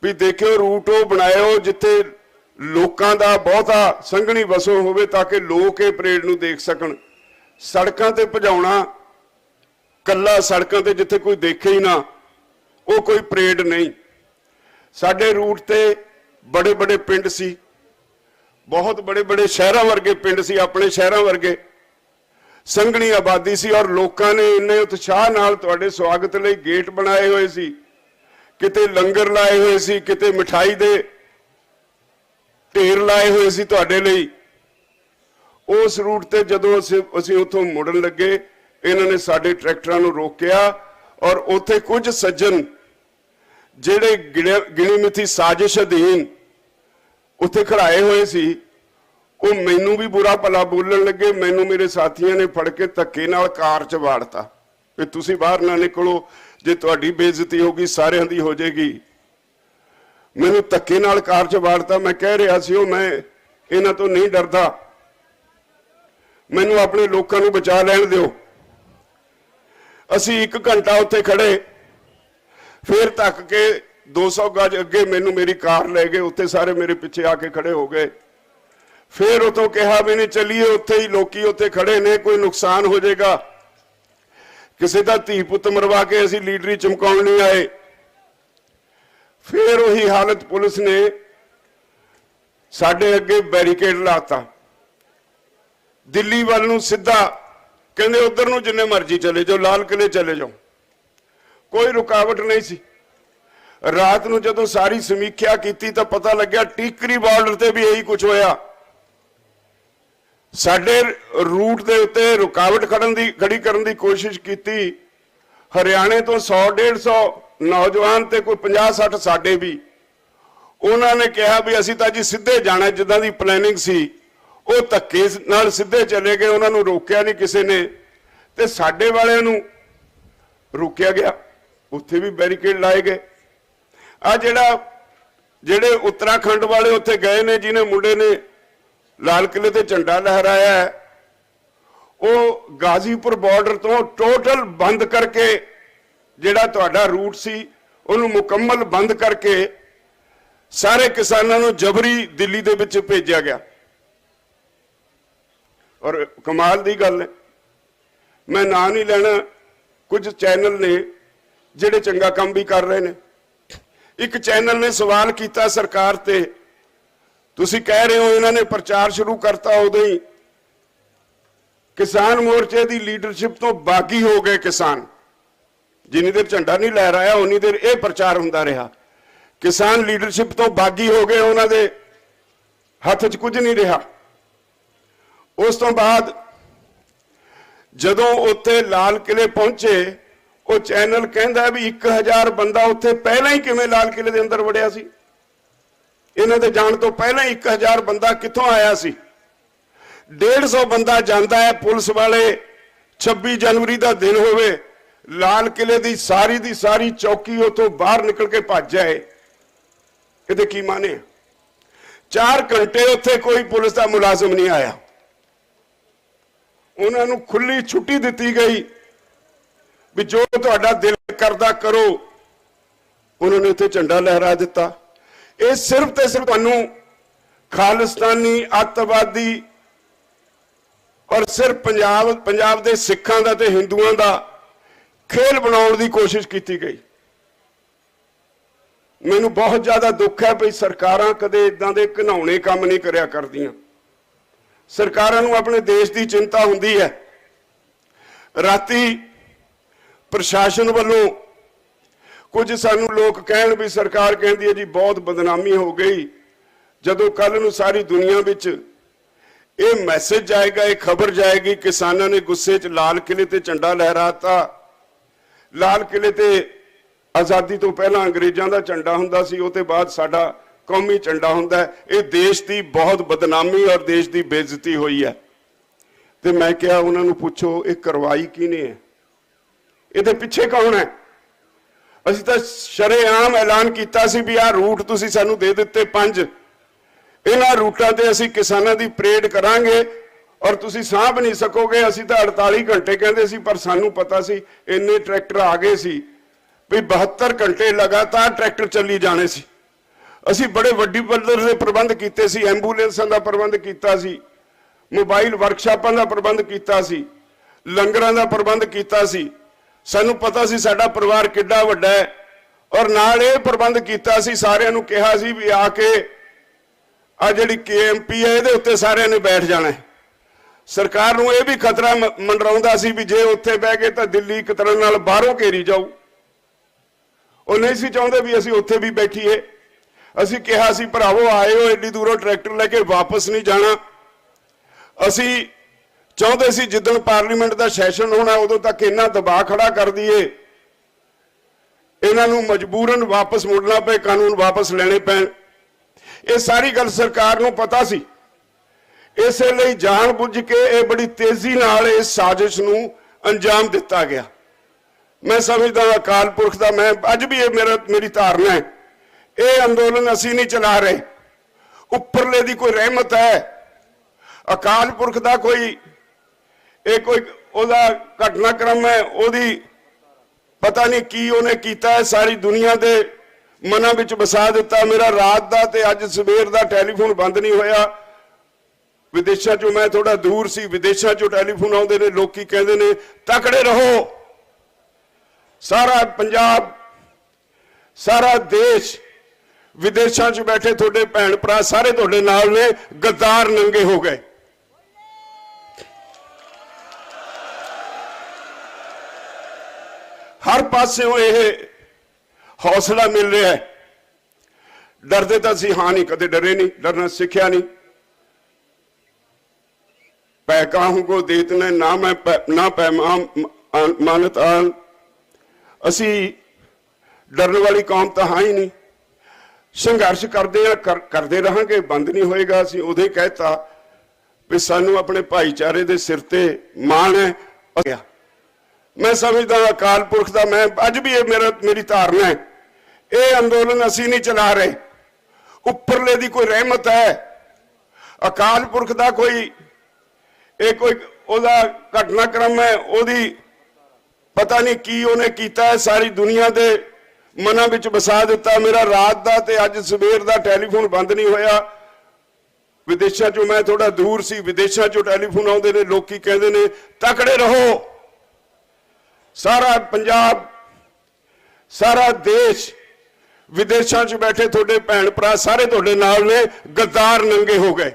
Speaker 1: ਵੀ ਦੇਖਿਓ ਰੂਟ ਉਹ ਬਣਾਇਓ ਜਿੱਥੇ ਲੋਕਾਂ ਦਾ ਬਹੁਤਾ ਸੰਘਣੀ ਵਸੋਂ ਹੋਵੇ ਤਾਂ ਕਿ ਲੋਕ ਇਹ ਪਰੇਡ ਨੂੰ ਦੇਖ ਸਕਣ। ਸੜਕਾਂ ਤੇ ਭਜਾਉਣਾ, ਕੱਲਾ ਸੜਕਾਂ ਤੇ ਜਿੱਥੇ ਕੋਈ ਦੇਖੇ ਹੀ ਨਾ, ਉਹ ਕੋਈ ਪਰੇਡ ਨਹੀਂ। ਸਾਡੇ ਰੂਟ ਤੇ ਬੜੇ ਬੜੇ ਪਿੰਡ ਸੀ, ਬਹੁਤ ਬੜੇ ਬੜੇ ਸ਼ਹਿਰਾਂ ਵਰਗੇ ਪਿੰਡ ਸੀ, ਆਪਣੇ ਸ਼ਹਿਰਾਂ ਵਰਗੇ ਸੰਘਣੀ ਆਬਾਦੀ ਸੀ। ਔਰ ਲੋਕਾਂ ਨੇ ਇੰਨੇ ਉਤਸ਼ਾਹ ਨਾਲ ਤੁਹਾਡੇ ਸਵਾਗਤ ਲਈ ਗੇਟ ਬਣਾਏ ਹੋਏ ਸੀ, ਕਿਤੇ ਲੰਗਰ ਲਾਏ ਹੋਏ ਸੀ, ਕਿਤੇ ਮਿਠਾਈ ਦੇ ਢੇਰ ਲਾਏ ਹੋਏ ਸੀ ਤੁਹਾਡੇ ਲਈ। ਉਸ ਰੂਟ ਤੇ ਜਦੋਂ ਅਸੀਂ ਉੱਥੋਂ ਮੁੜਨ ਲੱਗੇ, ਇਹਨਾਂ ਨੇ ਸਾਡੇ ਟਰੈਕਟਰਾਂ ਨੂੰ ਰੋਕਿਆ ਔਰ ਉੱਥੇ ਕੁਝ ਸੱਜਣ ਜਿਹੜੇ ਗਿਣੀ ਮਿਥੀ ਸਾਜ਼ਿਸ਼ ਅਧੀਨ ਉੱਥੇ ਖੜਾਏ ਹੋਏ ਸੀ, ਉਹ ਮੈਨੂੰ ਵੀ ਬੁਰਾ ਭਲਾ ਬੋਲਣ ਲੱਗੇ। ਮੈਨੂੰ ਮੇਰੇ ਸਾਥੀਆਂ ਨੇ ਫੜ ਕੇ ਧੱਕੇ ਨਾਲ ਕਾਰ 'ਚ ਵਾੜਤਾ ਵੀ ਤੁਸੀਂ ਬਾਹਰ ਨਾ ਨਿਕਲੋ, ਜੇ ਤੁਹਾਡੀ ਬੇਇੱਜ਼ਤੀ ਹੋਗੀ ਸਾਰਿਆਂ ਦੀ ਹੋ ਜਾਏਗੀ। ਮੈਨੂੰ ਧੱਕੇ ਨਾਲ ਕਾਰ 'ਚ ਵਾੜਤਾ। ਮੈਂ ਕਹਿ ਰਿਹਾ ਸੀ ਉਹ ਮੈਂ ਇਹਨਾਂ ਤੋਂ ਨਹੀਂ ਡਰਦਾ, ਮੈਨੂੰ ਆਪਣੇ ਲੋਕਾਂ ਨੂੰ ਬਚਾ ਲੈਣ ਦਿਓ। ਅਸੀਂ 1 ਘੰਟਾ ਉੱਥੇ ਖੜੇ, ਫਿਰ ਧੱਕ ਕੇ 200 ਗਜ ਅੱਗੇ ਮੈਨੂੰ ਮੇਰੀ ਕਾਰ ਲੈ ਗਏ। ਉੱਥੇ ਸਾਰੇ ਮੇਰੇ ਪਿੱਛੇ ਆ ਕੇ ਖੜੇ ਹੋ ਗਏ। ਫਿਰ ਉਤੋਂ ਕਿਹਾ ਵੀ ਨਹੀਂ ਚੱਲੀਏ, ਉੱਥੇ ਹੀ ਲੋਕੀ ਉੱਥੇ ਖੜੇ ਨੇ, ਕੋਈ ਨੁਕਸਾਨ ਹੋ ਜਾਏਗਾ, ਕਿਸੇ ਦਾ ਧੀ ਪੁੱਤ ਮਰਵਾ ਕੇ ਅਸੀਂ ਲੀਡਰੀ ਚਮਕਾਉਣ ਨਹੀਂ ਆਏ। ਫਿਰ ਉਹੀ ਹਾਲਤ, ਪੁਲਿਸ ਨੇ ਸਾਡੇ ਅੱਗੇ ਬੈਰੀਕੇਡ ਲਾਤਾ, ਦਿੱਲੀ ਵੱਲ ਨੂੰ ਸਿੱਧਾ, ਕਹਿੰਦੇ ਉਧਰ ਨੂੰ ਜਿੰਨੇ ਮਰਜ਼ੀ ਚਲੇ ਜਾਓ, ਲਾਲ ਕਿਲੇ ਚਲੇ ਜਾਓ, ਕੋਈ ਰੁਕਾਵਟ ਨਹੀਂ ਸੀ। ਰਾਤ ਨੂੰ ਜਦੋਂ ਸਾਰੀ ਸਮੀਖਿਆ ਕੀਤੀ ਤਾਂ ਪਤਾ ਲੱਗਿਆ ਟੀਕਰੀ ਬਾਰਡਰ ਤੇ ਵੀ ਇਹੀ ਕੁਝ ਹੋਇਆ। ਸਾਡੇ ਰੂਟ ਦੇ ਉੱਤੇ ਰੁਕਾਵਟ ਖੜੀ ਕਰਨ ਦੀ ਕੋਸ਼ਿਸ਼ ਕੀਤੀ। ਹਰਿਆਣੇ ਤੋਂ 100-150 ਨੌਜਵਾਨ ਤੇ ਕੋਈ 50-60 ਸਾਡੇ ਵੀ, ਉਹਨਾਂ ਨੇ ਕਿਹਾ ਵੀ ਅਸੀਂ ਤਾਂ ਜੀ ਸਿੱਧੇ ਜਾਣਾ, ਜਿੱਦਾਂ ਦੀ ਪਲੈਨਿੰਗ ਸੀ ਉਹ ਧੱਕੇ ਨਾਲ ਸਿੱਧੇ ਚਲੇ ਗਏ। ਉਹਨਾਂ ਨੂੰ ਰੋਕਿਆ ਨਹੀਂ ਕਿਸੇ ਨੇ, ਤੇ ਸਾਡੇ ਵਾਲਿਆਂ ਨੂੰ ਰੋਕਿਆ ਗਿਆ, ਉੱਥੇ ਵੀ ਬੈਰੀਕੇਡ ਲਾਏ ਗਏ। ਆ ਜਿਹੜੇ ਉੱਤਰਾਖੰਡ ਵਾਲੇ ਉੱਥੇ ਗਏ ਨੇ, ਜਿਹਨੇ ਮੁੰਡੇ ਨੇ ਲਾਲ ਕਿਲੇ ਤੇ ਝੰਡਾ ਲਹਿਰਾਇਆ ਹੈ, ਉਹ ਗਾਜ਼ੀਪੁਰ ਬਾਰਡਰ ਤੋਂ ਟੋਟਲ ਬੰਦ ਕਰਕੇ, ਜਿਹੜਾ ਤੁਹਾਡਾ ਰੂਟ ਸੀ ਉਹਨੂੰ ਮੁਕੰਮਲ ਬੰਦ ਕਰਕੇ ਸਾਰੇ ਕਿਸਾਨਾਂ ਨੂੰ ਜਬਰੀ ਦਿੱਲੀ ਦੇ ਵਿੱਚ ਭੇਜਿਆ ਗਿਆ। ਔਰ ਕਮਾਲ ਦੀ ਗੱਲ ਹੈ, ਮੈਂ ਨਾਂ ਨਹੀਂ ਲੈਣਾ, ਕੁਝ ਚੈਨਲ ਨੇ ਜਿਹੜੇ ਚੰਗਾ ਕੰਮ ਵੀ ਕਰ ਰਹੇ ਨੇ। ਇੱਕ ਚੈਨਲ ਨੇ ਸਵਾਲ ਕੀਤਾ ਸਰਕਾਰ ਤੇ, ਤੁਸੀਂ ਕਹਿ ਰਹੇ ਹੋ ਇਹਨਾਂ ਨੇ ਪ੍ਰਚਾਰ ਸ਼ੁਰੂ ਕਰਤਾ ਉਦੋਂ ਹੀ, ਕਿਸਾਨ ਮੋਰਚੇ ਦੀ ਲੀਡਰਸ਼ਿਪ ਤੋਂ ਬਾਗੀ ਹੋ ਗਏ ਕਿਸਾਨ। ਜਿੰਨੀ ਦੇਰ ਝੰਡਾ ਨਹੀਂ ਲਹਿਰਾਇਆ ਉਨੀ ਦੇਰ ਇਹ ਪ੍ਰਚਾਰ ਹੁੰਦਾ ਰਿਹਾ। ਕਿਸਾਨ ਲੀਡਰਸ਼ਿਪ ਤੋਂ ਬਾਗੀ ਹੋ ਗਏ, ਉਹਨਾਂ ਦੇ ਹੱਥ 'ਚ ਕੁਝ ਨਹੀਂ ਰਿਹਾ। ਉਸ ਤੋਂ ਬਾਅਦ ਜਦੋਂ ਉੱਥੇ ਲਾਲ ਕਿਲੇ ਪਹੁੰਚੇ, ਉਹ ਚੈਨਲ ਕਹਿੰਦਾ ਵੀ 1000 ਬੰਦਾ ਉੱਥੇ ਪਹਿਲਾਂ ਹੀ ਕਿਵੇਂ ਲਾਲ ਕਿਲੇ ਦੇ ਅੰਦਰ ਵੜਿਆ ਸੀ। ਇਹਨਾਂ ਦੇ ਜਾਣ ਤੋਂ ਪਹਿਲਾਂ ਹੀ 1000 ਬੰਦਾ ਕਿੱਥੋਂ ਆਇਆ ਸੀ। 150 ਬੰਦਾ ਜਾਂਦਾ ਹੈ, ਪੁਲਿਸ ਵਾਲੇ 26 ਜਨਵਰੀ ਦਾ ਦਿਨ ਹੋਵੇ, ਲਾਲ ਕਿਲੇ ਦੀ ਸਾਰੀ ਚੌਕੀ ਉੱਥੋਂ ਬਾਹਰ ਨਿਕਲ ਕੇ ਭੱਜ ਜਾਏ, ਇਹਦੇ ਕੀ ਮਾਨੇ। 4 ਘੰਟੇ ਉੱਥੇ ਕੋਈ ਪੁਲਿਸ ਦਾ ਮੁਲਾਜ਼ਮ ਨਹੀਂ ਆਇਆ, ਉਹਨਾਂ ਨੂੰ ਖੁੱਲੀ ਛੁੱਟੀ ਦਿੱਤੀ ਗਈ ਵੀ ਜੋ ਤੁਹਾਡਾ ਦਿਲ ਕਰਦਾ ਕਰੋ। ਉਹਨਾਂ ਨੇ ਉੱਥੇ ਝੰਡਾ ਲਹਿਰਾ ਦਿੱਤਾ। ਇਹ ਸਿਰਫ ਤੇ ਸਿਰਫ ਤੁਹਾਨੂੰ ਖਾਲਿਸਤਾਨੀ, ਅੱਤਵਾਦੀ ਔਰ ਸਿਰਫ ਪੰਜਾਬ ਦੇ ਸਿੱਖਾਂ ਦਾ ਤੇ ਹਿੰਦੂਆਂ ਦਾ ਖੇਲ ਬਣਾਉਣ ਦੀ ਕੋਸ਼ਿਸ਼ ਕੀਤੀ ਗਈ। ਮੈਨੂੰ ਬਹੁਤ ਜ਼ਿਆਦਾ ਦੁੱਖ ਹੈ ਵੀ ਸਰਕਾਰਾਂ ਕਦੇ ਇਦਾਂ ਦੇ ਘਿਨਾਉਣੇ ਕੰਮ ਨਹੀਂ ਕਰਿਆ ਕਰਦੀਆਂ। ਸਰਕਾਰਾਂ ਨੂੰ ਆਪਣੇ ਦੇਸ਼ ਦੀ ਚਿੰਤਾ ਹੁੰਦੀ ਹੈ। ਰਾਤੀ ਪ੍ਰਸ਼ਾਸਨ ਵੱਲੋਂ ਕੁਝ ਸਾਨੂੰ ਲੋਕ ਕਹਿਣ ਵੀ ਸਰਕਾਰ ਕਹਿੰਦੀ ਹੈ ਜੀ ਬਹੁਤ ਬਦਨਾਮੀ ਹੋ ਗਈ। ਜਦੋਂ ਕੱਲ ਨੂੰ ਸਾਰੀ ਦੁਨੀਆ ਵਿੱਚ ਇਹ ਮੈਸੇਜ ਜਾਏਗਾ, ਇਹ ਖਬਰ ਜਾਏਗੀ, ਕਿਸਾਨਾਂ ਨੇ ਗੁੱਸੇ 'ਚ ਲਾਲ ਕਿਲੇ ਤੇ ਝੰਡਾ ਲਹਿਰਾਤਾ, ਲਾਲ ਕਿਲੇ ਤੇ आज़ादी तो पहला अंग्रेज़ों का झंडा हुंदा सी, उस ते बाद साडा कौमी झंडा हुंदा है। ये देश की बहुत बदनामी और देश की बेइज्जती हुई है। तो मैं क्या उन्होंने पूछो ये करवाई किने है, ये पिछे कौन है? असीं तां शरेआम ऐलान किया सी भी आ रूट तुसीं सानूं दे दिते 5, इन्हां रूटां ते असीं किसानां दी परेड करांगे और तुसीं साਂਭ नहीं सकोगे। असीं तां 48 घंटे कहंदे सी, पर सानूं पता सी इन्ने ट्रैक्टर आ गए सी भी 72 घंटे लगातार ट्रैक्टर चली जाने सी। असीं बड़े वड्डी पੱਧਰ ਦੇ प्रबंध कीते सी, एंबूलेंसां दा प्रबंध कीता सी, मोबाइल वर्कशापां दा प्रबंध कीता सी, लंगरां दा प्रबंध कीता सी। सानूं पता सी साडा परिवार किड्डा वड्डा है और नाल ये प्रबंध कीता सी, सारिआं नूं कहा सी भी आके आ जिहड़ी KMP है इहदे उत्ते सारिआं ने बैठ जाना है। सरकार नूं ये भी खतरा मंडराउंदा सी भी जे उत्थे बह गए तां दिल्ली एक तरह नाल बाहरों घेरी जाऊ। ਉਹ नहीं सी चाहुंदे भी असीं उत्थे भी बैठीए। असीं कहा सी भरावो आए हो एडी दूरों ट्रैक्टर लैके वापस नहीं जाना। असीं चाहुंदे सी जिद्दण पार्लीमेंट का सैशन होना उदों तक इन्ना दबाव खड़ा कर दईए, इन्हां नूं मजबूरन वापस मुड़ना पे, कानून वापस लेने पैण। ये सारी गल सरकार नूं पता सी, इसे लई जान बुझ के ये बड़ी तेजी नाल इस साजिश नूं अंजाम दिता गया। मैं समझदा अकाल पुरख का, मैं अज भी ये मेरी धारणा है, ये अंदोलन असीं नहीं चला रहे, उपरले दी कोई रहमत है। अकाल पुरख का कोई ओदा घटनाक्रम है, ओदी पता नहीं की उन्हें कीता है, सारी दुनिया के मनां विच वसा दिता। मेरा रात का ते अज सवेर का टैलीफोन बंद नहीं होया। विदेशों चों मैं थोड़ा दूर सी, विदेशों चों टैलीफोन आउंदे ने, लोकी कहंदे ने तकड़े रहो। सारा पंजाब, सारा देश, विदेशों च बैठे थोड़े भैन भरा सारे थोड़े नाल ने, गद्दार नंगे हो गए। हर पासों ये हौसला मिल रहा है। डरते तो असीं हाँ नहीं, कदे डरे नहीं, डरना सीखिया नहीं। पैकाहू को देतने ना मैं ना पैमाम मानत आन। असी डरने वाली कौम तो हाँ ही नहीं। संघर्ष करते रहांगे, बंद नहीं होएगा। असी उदे कहता भी सानू अपने भाईचारे के सिर ते माण है। मैं समझदा अकाल पुरख का, मैं अज भी ये मेरी धारणा है, ये अंदोलन असी नहीं चला रहे, उपरले दी कोई रहमत है। अकाल पुरख का कोई ओदा घटनाक्रम है, ओदी पता नहीं की उन्हें कीता है, सारी दुनिया के मनां विच वसा दिता। मेरा रात का ते अज सवेर का टैलीफोन बंद नहीं होया। विदेशों चों मैं थोड़ा दूर सी, विदेशों चों टैलीफोन आउंदे ने, लोकी कहंदे ने तकड़े रहो। सारा पंजाब, सारा देश, विदेशों च बैठे थोड़े भैन भरा सारे थोड़े नाल ने, गद्दार नंगे हो गए।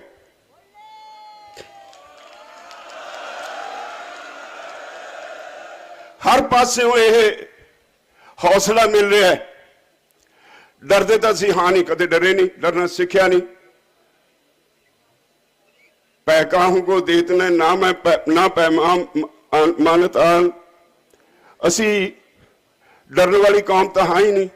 Speaker 1: हर पासों ये हौसला मिल रहा है। डरते तो असीं हाँ नहीं, कदे डरे नहीं, डरना सीखिया नहीं। पैकाहू को देतने ना मैं ना पैमाम मानत आन। असी डरने वाली कौम तो हाँ ही नहीं।